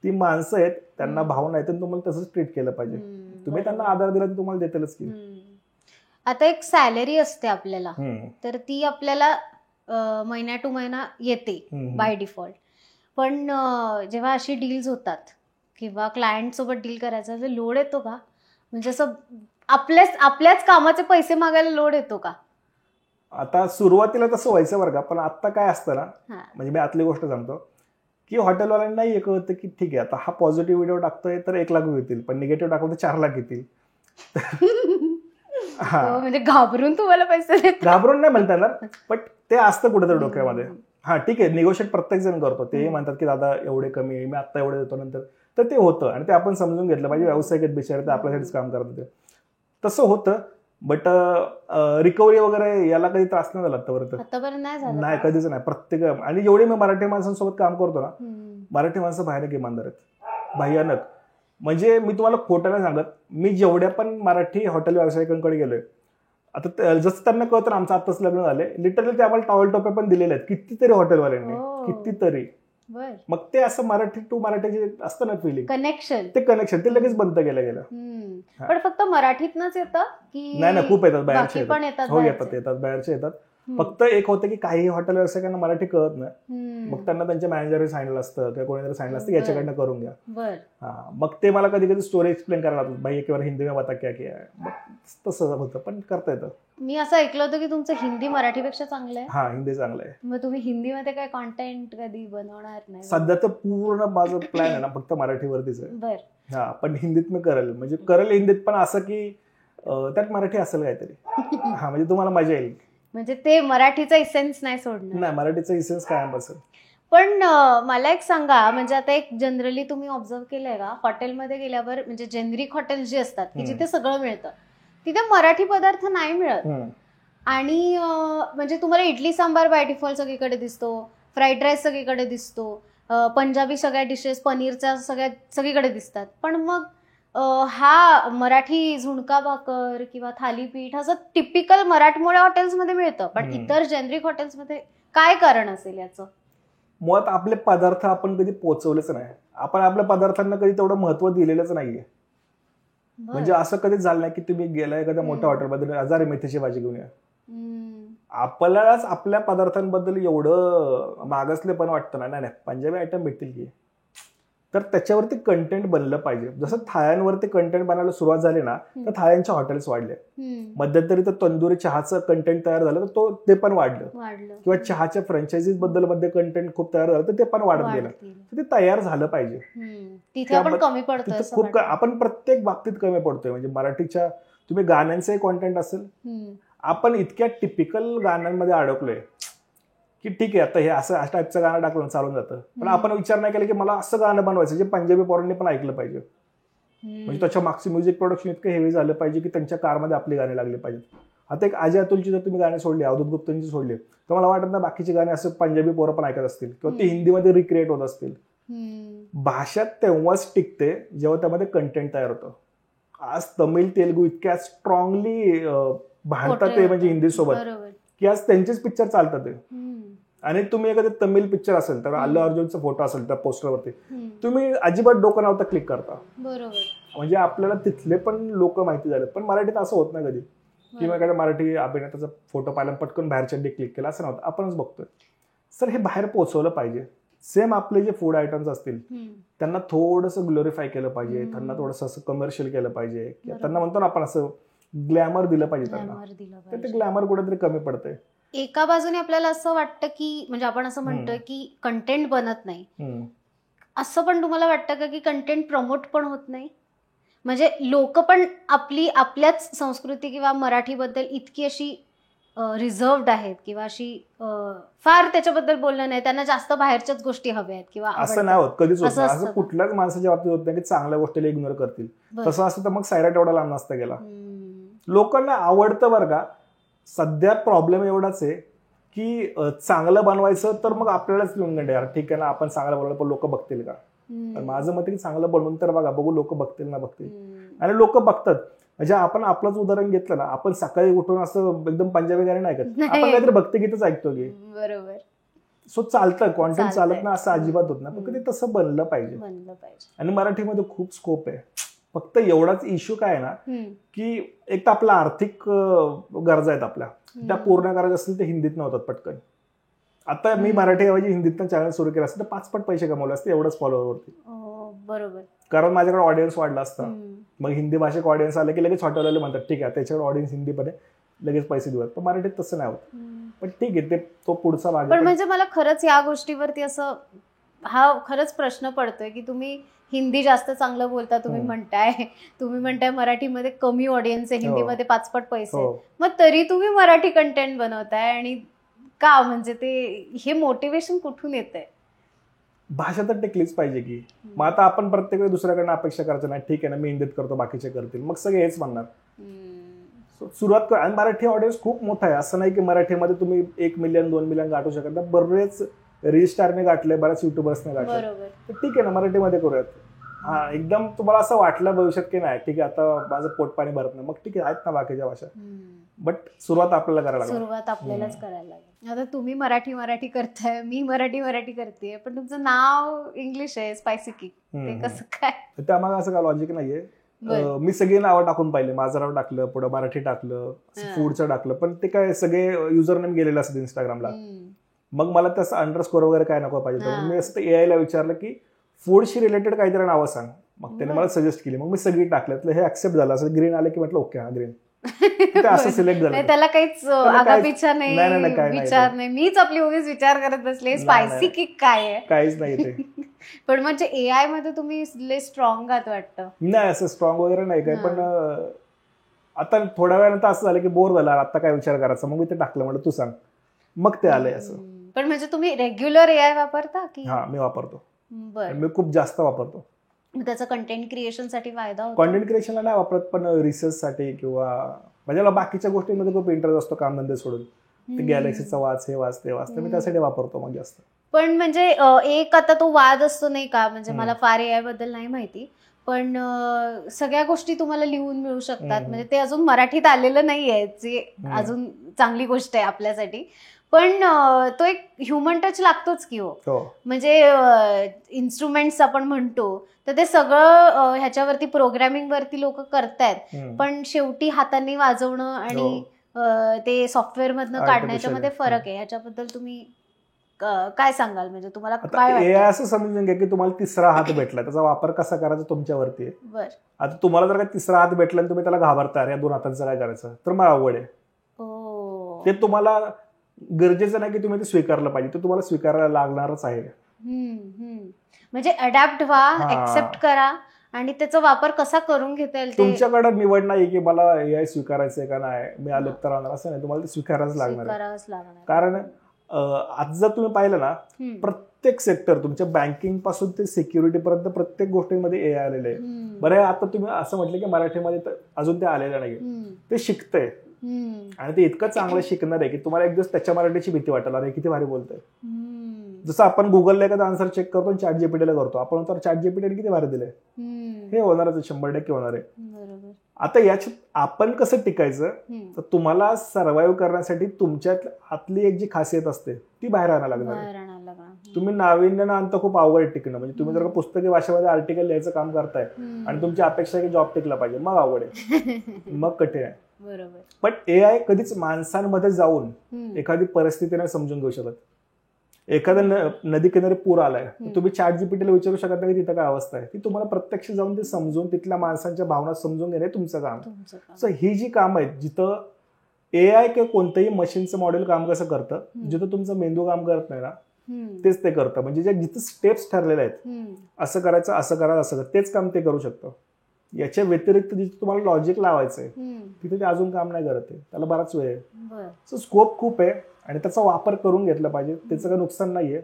[SPEAKER 2] ती माणसं आहेत, त्यांना भाव नाही तर तुम्हाला तसंच ट्रीट केलं पाहिजे. तुम्ही त्यांना आधार दिला तर तुम्हाला देतीलच की.
[SPEAKER 1] आता एक सॅलरी असते आपल्याला, तर ती आपल्याला महिना टू महिना येते बाय डिफॉल्ट, पण जेव्हा अशी डील्स होतात किंवा क्लायंट सोबत डील करायचा लोड येतो का? म्हणजे असं आपल्याच कामाचे पैसे मागायला लोड येतो का?
[SPEAKER 2] आता सुरुवातीला तसं व्हायचं बरं का, पण आता काय असतं ना, म्हणजे मी आतली गोष्ट सांगतो की हॉटेलवाल्यांना एक होतं की ठीक आहे आता हा पॉझिटिव्ह व्हिडिओ टाकतोय तर 1 लाख येतील, पण निगेटिव्ह टाकतो तर 4 लाख येतील.
[SPEAKER 1] म्हणजे घाबरून तुम्हाला पैसे देतात?
[SPEAKER 2] घाबरून नाही म्हणता येणार, पण ते असतं कुठेतरी डोक्यामध्ये. हा ठीक आहे, निगोशिएट प्रत्येक जण करतो, ते म्हणतात की दादा एवढे कमी आहे, मी आता एवढे देतो नंतर, तर ते होतं आणि ते आपण समजून घेतलं पाहिजे. व्यावसायिक आहेत बिचारे, ते आपल्यासाठीच काम करत होते, तसं होतं. बट रिकव्हरी वगैरे याला काही त्रास नाही झाला आतापर्यंत, नाही कधीच नाही. प्रत्येक आणि जेवढे मी मराठी माणसांसोबत काम करतो ना, मराठी माणसं भयानक इमानदार आहेत, भयानक. म्हणजे मी तुम्हाला खोटं नाही सांगत, मी जेवढ्या पण मराठी हॉटेल व्यावसायिकांकडे गेलोय, आता जसं त्यांना कळतं ना आमचं आत्ताच लग्न झालंय, लिटरली ते आम्हाला टॉवेल टोप्या पण दिलेल्या आहेत कितीतरी हॉटेलवाल्यांनी, कितीतरी. मग ते असं मराठी टू मराठी जे असतं ना फिलिंग, कनेक्शन ते लगेच बंद गेलं.
[SPEAKER 1] पण फक्त मराठीतनच येतं की
[SPEAKER 2] नाही, खूप येतात बाहेरचे येतात, हो येतात बाहेरचे येतात. फक्त एक होतं की काही हॉटेल व्यावसायिकांना मराठी कळत नाही, मग त्यांना त्यांच्या मॅनेजरने सांगितलं असतं किंवा कोणीतरी सांगितलं असतं याच्याकडनं करून घ्या. मग ते मला कधी कधी स्टोरी एक्सप्लेन करायला लागतात, भाई एक बार हिंदी में बता क्या किया है, मग तसं होतं, पण करता येतं.
[SPEAKER 1] मी असं ऐकलं होतं की तुमचं हिंदी मराठीपेक्षा चांगलं आहे.
[SPEAKER 2] हा, हिंदी चांगलं आहे.
[SPEAKER 1] मग तुम्ही हिंदीमध्ये काय कॉन्टेंट कधी बनवणार नाही?
[SPEAKER 2] सध्या तर पूर्ण माझं प्लॅन आहे ना फक्त मराठीवरतीच आहे. हा, पण हिंदीत मी करेल, म्हणजे करेल हिंदीत, पण असं की त्यात मराठी असेल काहीतरी. हा, म्हणजे तुम्हाला मजा येईल.
[SPEAKER 1] म्हणजे ते मराठीचा इसेन्स नाही सोडणार?
[SPEAKER 2] नाही, मराठीचा इसेन्स कायम असेल.
[SPEAKER 1] पण मला एक सांगा, म्हणजे आता एक जनरली तुम्ही ऑब्झर्व केलंय का, हॉटेलमध्ये गेल्यावर म्हणजे जेनरिक हॉटेल जे असतात की जिथे सगळं मिळतं, तिथे मराठी पदार्थ नाही मिळत. आणि म्हणजे तुम्हाला इडली सांबार बाय डिफॉल्ट सगळीकडे दिसतो, फ्राईड राईस सगळीकडे दिसतो, पंजाबी सगळ्या डिशेस पनीरच्या सगळीकडे दिसतात. पण मग हा मराठी झुणका भाकर किंवा थालीपीठ असं टिपिकल मराठमोळ्या हॉटेल्समध्ये मिळतं, पण इतर जेनरिक हॉटेल्समध्ये काय कारण असेल याचं?
[SPEAKER 2] मुळात आपले पदार्थ आपण कधी पोहोचवलेच नाही, आपण आपल्या पदार्थांना कधी तेवढं महत्व दिलेलंच नाहीये. म्हणजे असं कधीच झालं नाही की तुम्ही गेला एखाद्या मोठ्या हॉटेलमध्ये 1000 मेथीची भाजी घेऊन या, आपल्यालाच आपल्या पदार्थांबद्दल एवढं मागासले पण वाटतं ना, नाही पंजाबी आयटम भेटतील की, तर त्याच्यावरती कंटेंट बनलं पाहिजे. जसं थाळ्यांवरती कंटेंट बनायला सुरुवात झाली ना, तर थाळ्यांच्या हॉटेल्स वाढले. मध्यंतरी तर तंदुरी चहाचं कंटेंट तयार झालं तर ते पण वाढलं, किंवा चहाच्या फ्रँचायझीज बद्दल मध्ये कंटेंट खूप तयार झालं तर ते पण वाढत गेलं. ते तयार झालं पाहिजे. खूप आपण प्रत्येक बाबतीत कमी पडतोय. म्हणजे मराठीच्या तुम्ही गाण्यांचंही कॉन्टेंट असेल, आपण इतक्या टिपिकल गाण्यांमध्ये अडकलोय की ठीक आहे आता हे असं टाईपचं गाणं टाकलं चालून जातं, पण आपण विचार नाही केला की मला असं गाणं बनवायचं जे पंजाबी पोरांनी पण ऐकलं पाहिजे. म्हणजे त्याच्या मागचे म्युझिक प्रोडक्शन इतकं हेवी झालं पाहिजे की त्यांच्या कारमध्ये आपली गाणी लागली पाहिजेत. आता एक अजय अतुलची जर तुम्ही गाणी सोडली, अवधूत गुप्तांची सोडली, तर मला वाटत ना बाकीची गाणी असं पंजाबी पोरं पण ऐकत असतील किंवा ती हिंदीमध्ये रिक्रिएट होत असतील. भाषा तेव्हाच टिकते जेव्हा त्यामध्ये कंटेंट तयार होतं. आज तमिळ तेलुगू इतक्या स्ट्रॉंगली भांडतात ते म्हणजे हिंदी सोबत की आज त्यांचेच पिक्चर चालतात. आणि तुम्ही एखादं तमिळ पिक्चर असेल तर अल्लू अर्जुनचा फोटो असेल त्या पोस्टरवरती, तुम्ही अजिबात डोकं नव्हता क्लिक करता. म्हणजे आपल्याला तिथले पण लोक माहिती झाले. पण मराठीत असं होत नाही कधी किंवा एखाद्या मराठी अभिनेत्याचा फोटो पाहिला पटकन बाहेरच्या क्लिक केला, असं नव्हतं. आपणच बघतोय. सर हे बाहेर पोहोचवलं पाहिजे. सेम आपले जे फूड आयटम्स असतील त्यांना थोडंसं ग्लोरिफाय केलं पाहिजे, त्यांना थोडंसं असं कमर्शियल केलं पाहिजे, त्यांना म्हणतो ना आपण असं ग्लॅमर दिलं पाहिजे त्यांना, तर ते ग्लॅमर कुठेतरी कमी पडतंय.
[SPEAKER 1] एका बाजूने आपल्याला असं वाटतं की म्हणजे आपण असं म्हणतोय की कंटेंट बनत नाही, असं पण तुम्हाला वाटतं का की कंटेंट प्रमोट पण होत नाही? म्हणजे लोक पण आपल्याच संस्कृती किंवा मराठीबद्दल इतकी अशी रिझर्व्ड आहेत किंवा अशी फार त्याच्याबद्दल बोलणं नाही, त्यांना जास्त बाहेरच्याच गोष्टी हव्या आहेत किंवा
[SPEAKER 2] असं नाही होत कधीच. असं कुठल्याच माणसाच्या बाबतीत होत नाही की चांगल्या गोष्टीला इग्नोर करतील. तसं असतं तर मग सैराट एवढा लांब नसता गेला. लोकांना आवडतं बरं का. सध्या प्रॉब्लेम एवढाच आहे की चांगलं बनवायचं तर मग आपल्यालाच लिहून गंडे यार ठीक आहे ना आपण चांगलं बनवलं पण लोक बघतील का. तर माझं मत की चांगलं बनवून तर बघा बघू लोक बघतील ना बघतील. आणि लोक बघतात. म्हणजे आपण आपलंच उदाहरण घेतलं ना आपण सकाळी उठून असं एकदम पंजाबी गाणी नाही ऐकत आपण काहीतरी भक्तिगीतच ऐकतो की.
[SPEAKER 1] बरोबर.
[SPEAKER 2] सो चालतं कॉन्टेंट चालत ना असं अजिबात होत ना पण कधी तसं बनलं पाहिजे. आणि मराठीमध्ये खूप स्कोप आहे. फक्त एवढाच इश्यू काय आहे ना की एक तर आपल्या आर्थिक गरजा आहेत आपल्या त्या पूर्ण करायच्या असतील ते हिंदीतनं होतात पटकन. आता मी मराठीऐवजी हिंदीतनं चॅनल सुरू केलं असतं तर 5 पट पैसे कमवले असते एवढंच फॉलोअरवरती.
[SPEAKER 1] बरोबर. कारण
[SPEAKER 2] माझ्याकडे ऑडियन्स वाढला असता. मग हिंदी भाषिक ऑडियन्स आले की लगेच हॉटेलवाले म्हणतात ठीक आहे त्याच्याकडे ऑडियन्स हिंदी पण लगेच पैसे देऊयात. पण मराठीत तसं नाही होत. पण ठीक आहे ते तो पुढचा भाग.
[SPEAKER 1] पण म्हणजे मला खरंच या गोष्टीवरती असं हा खरंच प्रश्न पडतोय की तुम्ही हिंदी जास्त चांगलं बोलता तुम्ही म्हणताय मराठीमध्ये कमी ऑडियन्स आहे हिंदीमध्ये 5 पट पैसे मग तरी तुम्ही मराठी कंटेंट बनवताय आणि का म्हणजे ते हे मोटिवेशन कुठून येतंय.
[SPEAKER 2] भाषा तर टेकलीच पाहिजे की. मग आता आपण प्रत्येक वेळी दुसऱ्याकडनं अपेक्षा करायचं नाही ठीक आहे ना मी हिंदीत करतो बाकीचे करतील मग सगळे हेच म्हणणार. सुरुवात कर. आणि मराठी ऑडियन्स खूप मोठा आहे असं नाही की मराठीमध्ये तुम्ही 1 मिलियन 2 मिलियन गाठू शकत नाही. बरेच रीस्टारने गाठले बऱ्याच युट्यूबर्सने गाठले तर ठीक आहे ना मराठीमध्ये करूयात. हा एकदम तुम्हाला असं वाटलं भविष्यात की नाही ठीक आहे आता माझं पोटपाणी भरत नाही मग ठीक आहे आहेत ना बाकीच्या भाषा. बट सुरुवात आपल्याला करायला लागेल.
[SPEAKER 1] सुरुवात आपल्यालाच करायला लागेल. आता तुम्ही मराठी करताय मी मराठी करतेय पण तुमचं नाव इंग्लिश आहे स्पायसी किक ते कसं काय.
[SPEAKER 2] ते आम्हाला असं काय लॉजिक नाहीये. मी सगळी नावं टाकून पाहिले माझं नाव टाकलं पुढे मराठी टाकलं फूडचं टाकलं पण ते काय सगळे युजर नेम गेलेले असतात इंस्टाग्रामला. मग मला तसं अंडरस्कोर वगैरे काय नको पाहिजे. मी असं AI ला विचारलं की फूडशी रिलेटेड काहीतरी नावं सांग. मग त्याने मला सजेस्ट केली मग मी सगळी टाकलं हे ऍक्सेप्ट झालं असं ग्रीन आलं की म्हटलं ओके हा ग्रीन असं सिलेक्ट झालं.
[SPEAKER 1] त्याला काहीच आगापिछा नाही विचार नाही मीच आपली उगीच विचार करत बसले स्पायसी किक काय आहे
[SPEAKER 2] काहीच नाही ते.
[SPEAKER 1] पण म्हणजे AI मध्ये तुम्ही स्ट्रॉंग आहात वाटतं.
[SPEAKER 2] नाही असं स्ट्रॉंग वगैरे नाही काय पण आता थोड्या वेळानंतर असं झालं की बोर झाला आता काय विचार करायचा मग मी ते टाकलं म्हटलं तू सांग मग ते आलंय असं.
[SPEAKER 1] पण म्हणजे तुम्ही रेग्युलर AI वापरता की.
[SPEAKER 2] हा मी वापरतो. मी खूप जास्त वापरतो.
[SPEAKER 1] त्याचा कंटेंट क्रिएशन साठी फायदा होतो.
[SPEAKER 2] कंटेंट क्रिएशनला नाही वापरत पण रिसर्च साठी किंवा म्हणजे बाकीच्या गोष्टींमध्ये खूप इंटरेस्ट असतो कामधंदे सोडून ते गॅलेक्सीचा वाच हे वाच ते वाच मी त्यासाठी वापरतो मग जास्त.
[SPEAKER 1] पण म्हणजे एक आता तो वाद असतो नाही का म्हणजे मला फार AI बद्दल नाही माहिती पण सगळ्या गोष्टी तुम्हाला लिहून मिळू शकतात म्हणजे ते अजून मराठीत आलेलं नाहीये जे अजून चांगली गोष्ट आहे आपल्यासाठी. पण तो एक ह्युमन टच लागतोच की हो. म्हणजे इन्स्ट्रुमेंट्स आपण म्हणतो तर ते सगळं ह्याच्यावरती प्रोग्रामिंग वरती लोक करतायत पण शेवटी हातांनी वाजवणं आणि ते सॉफ्टवेअर मधनं काढण्याच्या मध्ये फरक आहे. ह्याच्याबद्दल तुम्ही काय सांगाल म्हणजे तुम्हाला काय वाटतं.
[SPEAKER 2] असं समजून घ्या की तुम्हाला तिसरा हात भेटला त्याचा वापर कसा करायचा तुमच्यावरती आहे.
[SPEAKER 1] बरं
[SPEAKER 2] आता तुम्हाला जर का तिसरा हात भेटला आणि तुम्ही त्याला घाबरता या 2 हातांचं काय करायचं तर मग अवघड आहे. ते तुम्हाला गरजेचं नाही की तुम्ही ते स्वीकारलं पाहिजे ते तुम्हाला स्वीकारायला लागणारच आहे.
[SPEAKER 1] म्हणजे अडॅप्ट व्हा ऍक्सेप्ट करा आणि त्याचा वापर कसा करून घेता येईल.
[SPEAKER 2] तुमच्याकडे निवड नाही की मला AI स्वीकारायचंय का नाही मी आलो तर राहणार असं नाही तुम्हाला ते स्वीकारायच लागणार. कारण आज जर तुम्ही पाहिलं ना प्रत्येक सेक्टर तुमच्या बँकिंग पासून ते सिक्युरिटी पर्यंत प्रत्येक गोष्टीमध्ये AI आलेले आहे. बरं आता तुम्ही असं म्हटलं की मराठीमध्ये अजून ते आलेलं नाही ते शिकतंय आणि ते इतकं चांगलं शिकणार आहे की तुम्हाला एक दिवस त्याच्या मराठीची भीती वाटेल अरे किती भारी बोलतोय. जसं आपण गुगलला एखादा आन्सर चेक करतो चॅट जीपीटीला करतो आपण तर चॅट जीपीटीने किती भारी दिलंय हे होणारच 100% होणार आहे. आता याच्यात आपण कसं टिकायचं तर तुम्हाला सर्व्हाइव्ह करण्यासाठी तुमच्यात आतली एक जी खासियत असते ती बाहेर आणायला लागणार. तुम्ही नाविन्यानं आणता खूप अवघड टिकणं म्हणजे तुम्ही जर का पुस्तकी भाषेमध्ये आर्टिकल लिहायचं काम करताय आणि तुमची अपेक्षा आहे की जॉब टिकला पाहिजे मग अवघड आहे मग कठीण आहे. पण AI कधीच माणसांमध्ये जाऊन एखादी परिस्थितीने समजून घेऊ शकत. एखाद्या नदी किनारी पूर आलाय तुम्ही चॅट जीपीटीला विचारू शकत नाही की तिथं काय अवस्था आहे ती तुम्हाला प्रत्यक्ष जाऊन ते समजून तिथल्या माणसांच्या भावना समजून घेणे तुमचं काम. सो ही जी काम आहेत जिथं AI किंवा कोणतंही मशीनचं मॉडेल काम कसं करतं जिथं तुमचं मेंदू काम करत नाही ना तेच ते करतं. म्हणजे जिथं स्टेप्स ठरलेले आहेत असं करायचं असं करायचं असं तेच काम ते करू शकतं. याच्या व्यतिरिक्त जिथे तुम्हाला लॉजिक लावायचंय तिथे ते अजून काम नाही करत त्याला बराच वेळ आहे. सो स्कोप खूप आहे आणि त्याचा वापर करून घेतला पाहिजे त्याचं काही नुकसान नाहीये.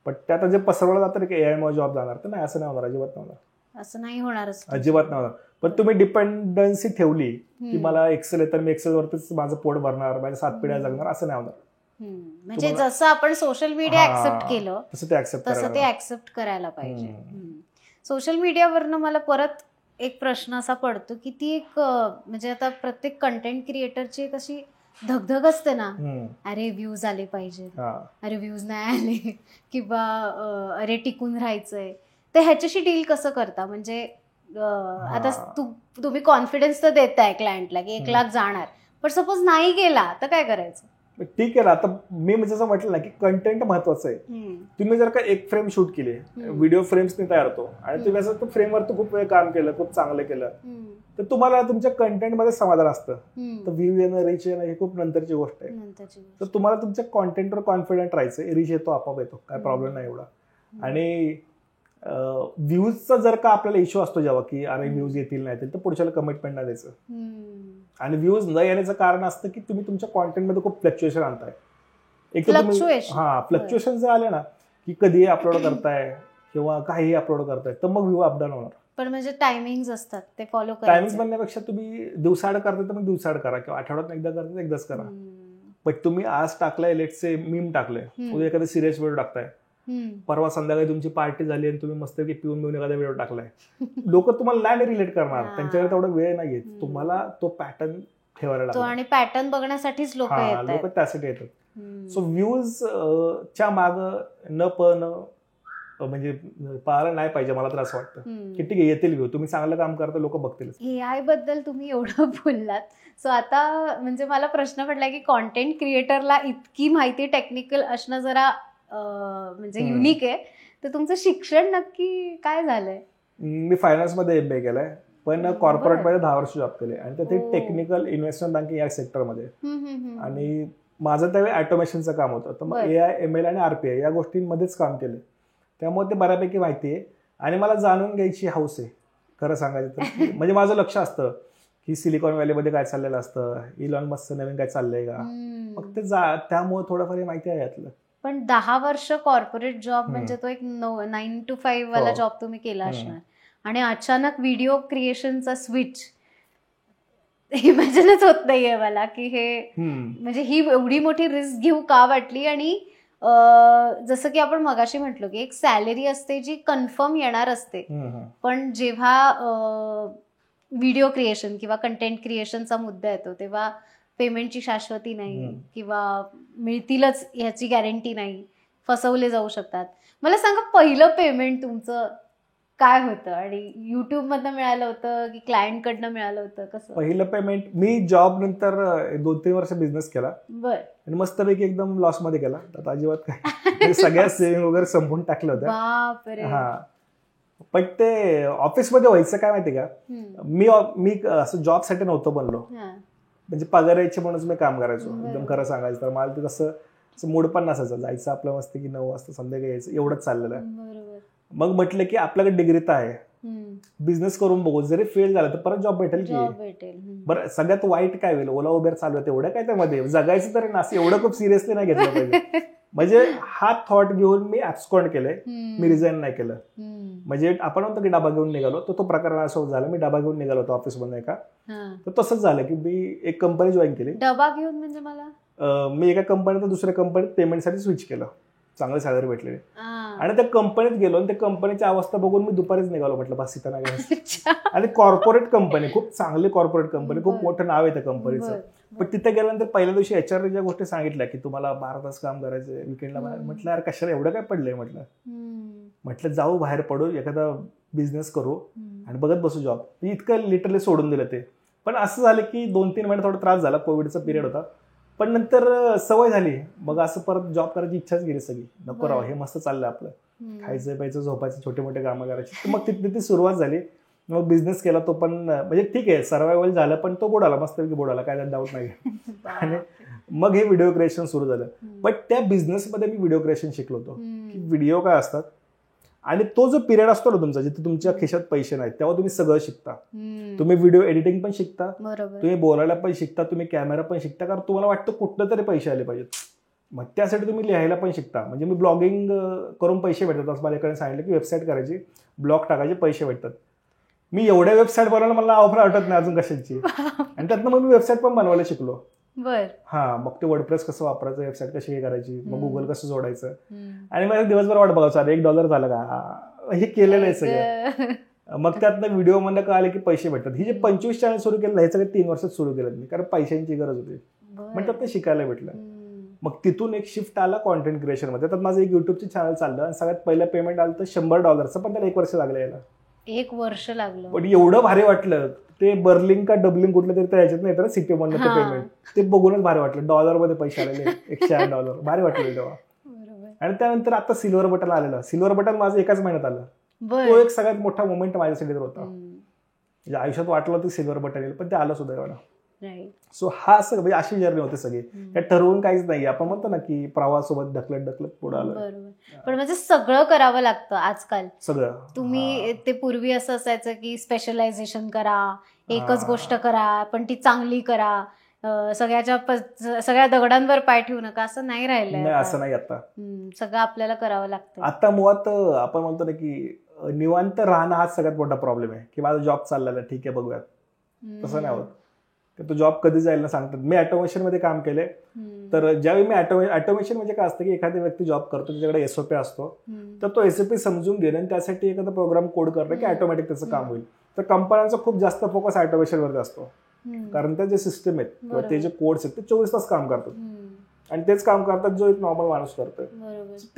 [SPEAKER 2] पण त्यात जे पसरवलं जातं की AI मुळे जॉब जाणार तर नाही असं नाही होणार अजिबात नाही होणार.
[SPEAKER 1] असं नाही होणार
[SPEAKER 2] अजिबात नाही होणार. पण तुम्ही डिपेंडन्सी ठेवली की मला एक्सेल आहे तर मी एक्सेल वरतीच माझं पोट भरणार माझ्या 7 पिढ्या जगणार असं नाही होणार.
[SPEAKER 1] म्हणजे जसं आपण सोशल मीडिया ऍक्सेप्ट केलं
[SPEAKER 2] तसं
[SPEAKER 1] ते ऍक्सेप्ट करायला पाहिजे. सोशल मीडियावरनं मला परत एक प्रश्न असा पडतो की ती एक म्हणजे आता प्रत्येक कंटेंट क्रिएटरची एक अशी धगधग असते ना, अरे व्ह्यूज आले पाहिजे, अरे व्ह्यूज नाही आले, किंवा अरे टिकून राहायचंय. तर ह्याच्याशी डील कसं करता? म्हणजे आता तुम्ही कॉन्फिडन्स तर देताय क्लायंटला की 1 लाख जाणार, पण सपोज नाही गेला तर काय करायचं?
[SPEAKER 2] ठीक आहे ना. आता मी जसं म्हटलं ना की कंटेंट महत्वाचं आहे. तुम्ही जर का एक फ्रेम शूट केली, व्हिडिओ फ्रेम्सने तयार होतो, आणि तुम्ही असं तो फ्रेमवर खूप वेळ काम केलं, खूप चांगलं केलं, तर तुम्हाला तुमच्या कंटेंटमध्ये समाधान असतं. तर व्ह्यू येणं, रीच येणं ही खूप नंतरची गोष्ट आहे. तर तुम्हाला तुमच्या कॉन्टेंटवर कॉन्फिडंट राहायचं. रीच येतो, आपोआप येतो, काय प्रॉब्लेम नाही एवढा. आणि व्ह्यूजचा जर का आपल्याला इश्यू असतो जेव्हा की अरे व्ह्यूज येतील नाही येतील, तर पुढच्याला कमिटमेंट नाही द्यायचं. आणि व्ह्यूज न येण्याचं कारण असतं की तुम्ही तुमच्या कॉन्टेंटमध्ये खूप फ्लक्च्युएशन आणताय. एक तर तुम्ही फ्लक्च्युएशन जर आले ना की कधीही अपलोड करताय किंवा काहीही अपलोड करताय, तर मग व्ह्यू अपडाऊन होणार.
[SPEAKER 1] पण म्हणजे टायमिंग असतात ते फॉलो करायचे.
[SPEAKER 2] टायमिंग बनण्यापेक्षा तुम्ही दिवसाआड करताय तर मग दिवसाआड करा, किंवा आठवड्यात एकदा करताय एकदाच करा. पण तुम्ही आज टाकलाय, लेट्सचे मीम टाकलंय, उद्या एखादा सिरियस व्हिडिओ टाकताय, परवा संध्याकाळी तुमची पार्टी झाली आणि तुम्ही मस्त पिऊन बिऊन एखादा व्हिडिओ टाकलाय, लोक तुम्हाला नाही रिलेट करणार, त्यांच्याकडे तेवढा वेळ नाहीये. तुम्हाला तो पॅटर्न ठेवायला लागतो,
[SPEAKER 1] आणि पॅटर्न बघण्यासाठीच लोक
[SPEAKER 2] त्यासाठी येतात. सो व्ह्यूज च्या माग न म्हणजे पाहायला नाही पाहिजे. मला तर असं वाटतं की ठीक आहे, येतील व्ह्यू, तुम्ही चांगलं काम करता, लोक बघतील.
[SPEAKER 1] AI बद्दल तुम्ही एवढं बोललात, सो आता म्हणजे मला प्रश्न पडलाय की कॉन्टेंट क्रिएटरला इतकी माहिती टेक्निकल असणं जरा म्हणजे युनिक आहे. तर तुमचं शिक्षण नक्की काय झालंय?
[SPEAKER 2] मी फायनान्समध्ये MBA केलंय, पण कॉर्पोरेटमध्ये 10 वर्ष जॉब केले, आणि ते टेक्निकल इन्व्हेस्टमेंट बँकिंग या सेक्टरमध्ये. आणि माझं त्यावेळी ऑटोमेशनचं काम होतं, तर मग AI, ML आणि RPA या गोष्टींमध्येच काम केलं. त्यामुळे ते बऱ्यापैकी माहिती आहे, आणि मला जाणून घ्यायची हौस आहे खरं सांगायचं तर. म्हणजे माझं लक्ष असतं की सिलिकॉन व्हॅलीमध्ये काय चाललेलं असतं, इलॉन मस्कचं नवीन काय चाललंय का, मग ते त्यामुळे थोडंफार माहिती आहे यातलं.
[SPEAKER 1] पण 10 वर्ष कॉर्पोरेट जॉब म्हणजे तो एक 9 to 5 वाला जॉब तुम्ही केला असणार, आणि अचानक व्हिडिओ क्रिएशनचा स्विच, इमॅजिनच होत नाहीये मला की हे म्हणजे ही एवढी मोठी रिस्क घेऊ का वाटली. आणि जसं की आपण मगाशी म्हटलो की एक सॅलरी असते जी कन्फर्म येणार असते, पण जेव्हा व्हिडिओ क्रिएशन किंवा कंटेंट क्रिएशनचा मुद्दा येतो तेव्हा पेमेंटची शाश्वती नाही, किंवा मिळतीलच ह्याची गॅरंटी नाही, फसवले जाऊ शकतात. मला सांगा, पहिलं पेमेंट तुमचं काय होतं, आणि युट्यूब मधनं मिळालं होतं की क्लायंट कडनं मिळालं होतं? कसं
[SPEAKER 2] पहिलं पेमेंट? मी जॉब नंतर 2-3 वर्ष बिझनेस केला, आणि मस्तपैकी एकदम लॉस मध्ये केला. तर अजिबात काय, सगळ्या सेव्हिंग वगैरे संपून टाकलं होतं. हा, पण ते ऑफिसमध्ये व्हायचं काय माहिती का, मी असं जॉबसाठी नव्हतं बनलो. म्हणजे पगार यायचे म्हणून मी काम करायचो. एकदम खरं सांगायचं तर मला ते तसं मूड पण नसायचं. जायचं आपलं मस्त की 9 वाजता संध्याकाळी यायचं, एवढंच चाललेलं आहे. मग म्हटलं की आपल्याकडे डिग्री तर आहे, बिझनेस करून बघू, जरी फेल झालं तर परत जॉब भेटेल की. बरं, सगळ्यात वाईट काय होईल, ओला उबेर चालू आहे तेवढं काय त्यामध्ये जगायचं तरी ना, एवढं खूप सिरियसली नाही घेतलं पाहिजे. म्हणजे हा थॉट घेऊन मी ऍब्स्कॉन्ड केलंय, मी रिझाईन नाही केलं. म्हणजे आपण म्हणतो की डबा घेऊन निघालो, तो प्रकार असं झाला. मी डबा घेऊन निघालो होतो ऑफिसमध्ये एका, तर तसंच झालं की मी एक कंपनी जॉईन केली.
[SPEAKER 1] डबा घेऊन म्हणजे मला
[SPEAKER 2] मी एका कंपनीत दुसऱ्या कंपनीत पेमेंटसाठी स्विच केलं, चांगली सॅलरी भेटलेली, आणि त्या कंपनीत गेलो, आणि त्या कंपनीची अवस्था बघून मी दुपारीच निघालो. म्हटलं बस इथं नाही. आणि कॉर्पोरेट कंपनी, खूप चांगली कॉर्पोरेट कंपनी, खूप मोठं नाव आहे त्या कंपनीचं. पण तिथे गेल्यानंतर पहिल्या दिवशी HR ज्या गोष्टी सांगितल्या की तुम्हाला 12 तास काम करायचं विकेंडला, म्हटलं यार कशाला एवढं काय पडलंय. म्हटलं जाऊ बाहेर पडू, एखादा बिझनेस करू आणि बघत बसू जॉब. इतकं लिटरली सोडून दिलं ते. पण असं झालं की 2-3 महिने थोडा त्रास झाला, कोविडचा पिरियड होता, पण नंतर सवय झाली. मग असं परत जॉब करायची इच्छाच गेली सगळी, नको राव, हे मस्त चाललंय आपलं, खायचं प्यायचं झोपायचं, छोटे मोठे कामं करायची. मग तिथे सुरुवात झाली. मग बिझनेस केला तो, पण म्हणजे ठीक आहे सर्वायवल झालं, पण तो बुडाला, मस्तपैकी बुडाला, काय त्यात डाऊट नाही. आणि मग हे व्हिडिओ क्रिएशन सुरू झालं. पण त्या बिझनेसमध्ये मी व्हिडिओ क्रिएशन शिकलो होतो की व्हिडिओ काय असतात, आणि तो जो पिरियड असतो ना तुमचा, जिथे तुमच्या खिशात पैसे नाहीत, तेव्हा तुम्ही सगळं शिकता. तुम्ही व्हिडिओ एडिटिंग पण शिकता, तुम्ही बोलायला पण शिकता, तुम्ही कॅमेरा पण शिकता, कारण तुम्हाला वाटतं कुठलं तरी पैसे आले पाहिजेत. मग त्यासाठी तुम्ही लिहायला पण शिकता. म्हणजे मी ब्लॉगिंग करून पैसे भेटतात, असं मला एकाने सांगितलं की वेबसाईट करायची, ब्लॉग टाकायचे, पैसे भेटतात. मी एवढ्या वेबसाईट बनवायला मला ऑफर आठवत नाही अजून कशाची, आणि त्यातनं मग मी वेबसाईट पण बनवायला शिकलो. हा, मग ते वर्डप्रेस कसं वापरायचं, वेबसाईट कशी हे करायची, मग गुगल कसं जोडायचं, आणि मला दिवसभर वाट बघायचं अरे $1 झालं का, हे केलेलं आहे सगळं. मग त्यातनं व्हिडिओ मधनं कळाले की पैसे भेटतात. ही जे 25 चॅनल सुरू केलं हे सगळे 3 वर्षात सुरू केलं मी, कारण पैशांची गरज होती, म्हणतात ते शिकायला भेटलं. मग तिथून एक शिफ्ट आला कॉन्टेंट क्रिएशन मध्ये. त्यात माझं एक युट्यूबचं चॅनल चाललं आणि सगळ्यात पहिलं पेमेंट आलं तर $100, पण त्याला 1 वर्ष लागलं यायला.
[SPEAKER 1] 1 वर्ष लागलं.
[SPEAKER 2] पण एवढं भारी वाटलं ते, बर्लिन का डब्लिंग कुठलं तरी ह्याच्यात नाही तर सिटी मधलं ते पेमेंट, ते बघूनच भारी वाटलं. $मध्ये पैसे आलेले $108, भारी वाटलं तेव्हा. आणि त्यानंतर आता सिल्वर बटन आलेलं. सिल्वर बटन माझं एकाच महिन्यात आलं. तो एक सगळ्यात मोठा मोमेंट माझ्यासाठी होता. म्हणजे आयुष्यात वाटलं होतं सिल्वर बटन येईल, पण ते आलं सुद्धा एवढं. सो हा सगळं म्हणजे अशी जर्नी होते सगळी, त्या ठरवून काहीच नाही. आपण म्हणतो ना की प्रवासासोबत ढकलत पुढे आलं.
[SPEAKER 1] पण म्हणजे सगळं करावं लागतं आजकाल
[SPEAKER 2] सगळं.
[SPEAKER 1] तुम्ही ते पूर्वी असं असायचं की स्पेशलायझेशन करा, एकच गोष्ट करा पण ती चांगली करा, सगळ्या दगडांवर पाय ठेवू नका, असं नाही राहिलंय.
[SPEAKER 2] असं नाही आता.
[SPEAKER 1] सगळं आपल्याला करावं लागतं.
[SPEAKER 2] आता मुळात आपण म्हणतो ना की निवांत राहणं हा सगळ्यात मोठा प्रॉब्लेम आहे. की माझा जॉब चाललेला ठीक आहे बघूयात, तसं नाही होत. तो जॉब कधी जाईल ना सांगतात. मी ऑटोमेशन मध्ये काम केले, तर ज्यावेळी मी ऑटोमेशन म्हणजे काय असतं की एखादी व्यक्ती जॉब करतो, त्याच्याकडे एसओपी असतो, तर तो एसओपी समजून घेणं आणि त्यासाठी एखादा प्रोग्राम कोड करणं की ऑटोमॅटिक त्याचं काम होईल. तर कंपन्यांचा खूप जास्त फोकस ऑटोमेशन वरती असतो, कारण त्या जे सिस्टम आहेत किंवा ते जे कोड्स आहेत ते 24 तास काम करतात, आणि तेच काम करतात जो एक नॉर्मल माणूस करतोय.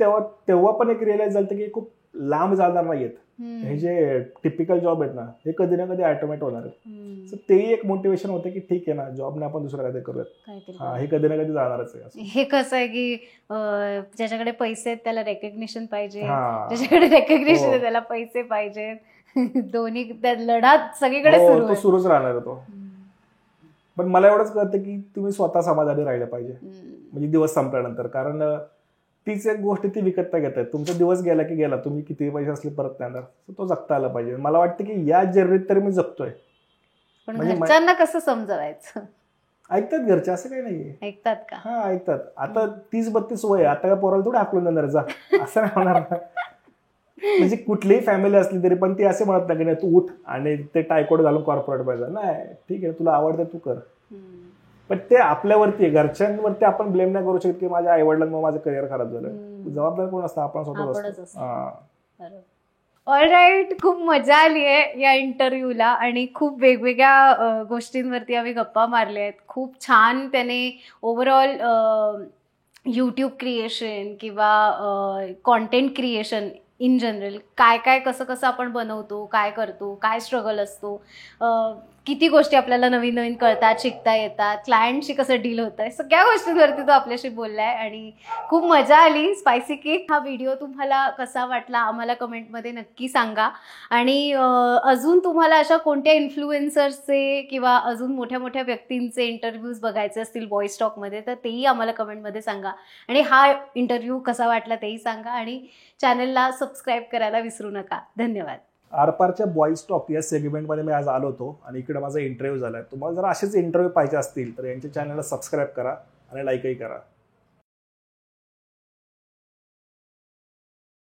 [SPEAKER 2] तेव्हा पण एक रिअलाइज झालं की खूप लांब जाणार नाहीयेत हे जे टिपिकल जॉब आहेत ना, हे कधी ना कधी ऑटोमेट होणार आहेत. तेही एक मोटिवेशन होतं की ठीक आहे ना, जॉबने आपण दुसरं काहीतरी करूयात, हे कधी ना कधी जाणारच आहे.
[SPEAKER 1] हे कसं आहे की ज्याच्याकडे पैसे आहेत त्याला रेकग्निशन पाहिजे, ज्याच्याकडे रेकग्निशन आहे त्याला पैसे पाहिजे. दोन्ही लढा सगळीकडे
[SPEAKER 2] सुरूच राहणार आहे तो. पण मला एवढंच कळतं की तुम्ही स्वतः समाधानी राहिलं पाहिजे, म्हणजे दिवस संपल्यानंतर. कारण तीच एक गोष्ट ती विकत नाही घेत. तुमचा दिवस गेला की गेला, तुम्ही किती पैसे असले परत नाही येणार, तो जगता आला पाहिजे. मला वाटतं की या जर्नीत तरी मी जगतोय.
[SPEAKER 1] पण घरच्यांना कसं समजवायचं?
[SPEAKER 2] ऐकतात घरचे, असं काही नाहीये.
[SPEAKER 1] ऐकतात का?
[SPEAKER 2] हा ऐकतात. आता 30-32 वय, आता काय पोराला थोडं हाकलून देणार जा, असं नाही होणार. म्हणजे कुठलीही फॅमिली असली तरी पण ती असे म्हणत नाही की तू उठ आणि ते टायकोड घालून कॉर्पोरेट पाहिजे. नाही, ठीक आहे तुला आवडतं तू कर, पण ते आपल्यावरती आहे. घरच्यांवरती आपण ब्लेम नाही करू शकत की माझ्या आई वडिलांमुळे माझं करिअर खराब झालं. जबाबदार कोण असतं? आपण स्वतःच असतो.
[SPEAKER 1] ऑलराईट, खूप मजा आली आहे या इंटरव्ह्यूला आणि खूप वेगवेगळ्या गोष्टींवरती आम्ही गप्पा मारल्या आहेत. खूप छान त्याने ओव्हरऑल यूट्यूब क्रिएशन किंवा कॉन्टेंट क्रिएशन इन जनरल काय कसं आपण बनवतो, काय करतो, काय स्ट्रगल असतो, किती गोष्टी आपल्याला नवीन नवीन कळतात, शिकता येतात, क्लायंटशी कसं डील होतं आहे, सगळ्या गोष्टींवरती तो आपल्याशी बोलला आहे आणि खूप मजा आली. स्पायसी केक हा व्हिडिओ तुम्हाला कसा वाटला आम्हाला कमेंटमध्ये नक्की सांगा. आणि अजून तुम्हाला अशा कोणत्या इन्फ्लुएन्सर्सचे किंवा अजून मोठ्या मोठ्या व्यक्तींचे इंटरव्ह्यूज बघायचे असतील बॉईज टॉकमध्ये तर तेही आम्हाला कमेंटमध्ये सांगा. आणि हा इंटरव्ह्यू कसा वाटला तेही सांगा आणि चॅनलला सबस्क्राईब करायला विसरू नका. धन्यवाद.
[SPEAKER 2] आरपारच्या बॉईज टॉक या सेगमेंटमध्ये मी आज आलो होतो आणि इकडे माझा इंटरव्ह्यू झाला आहे. तुम्हाला जर असेच इंटरव्ह्यू पाहिजे असतील तर यांच्या चॅनलला सबस्क्राईब करा आणि लाईकही करा.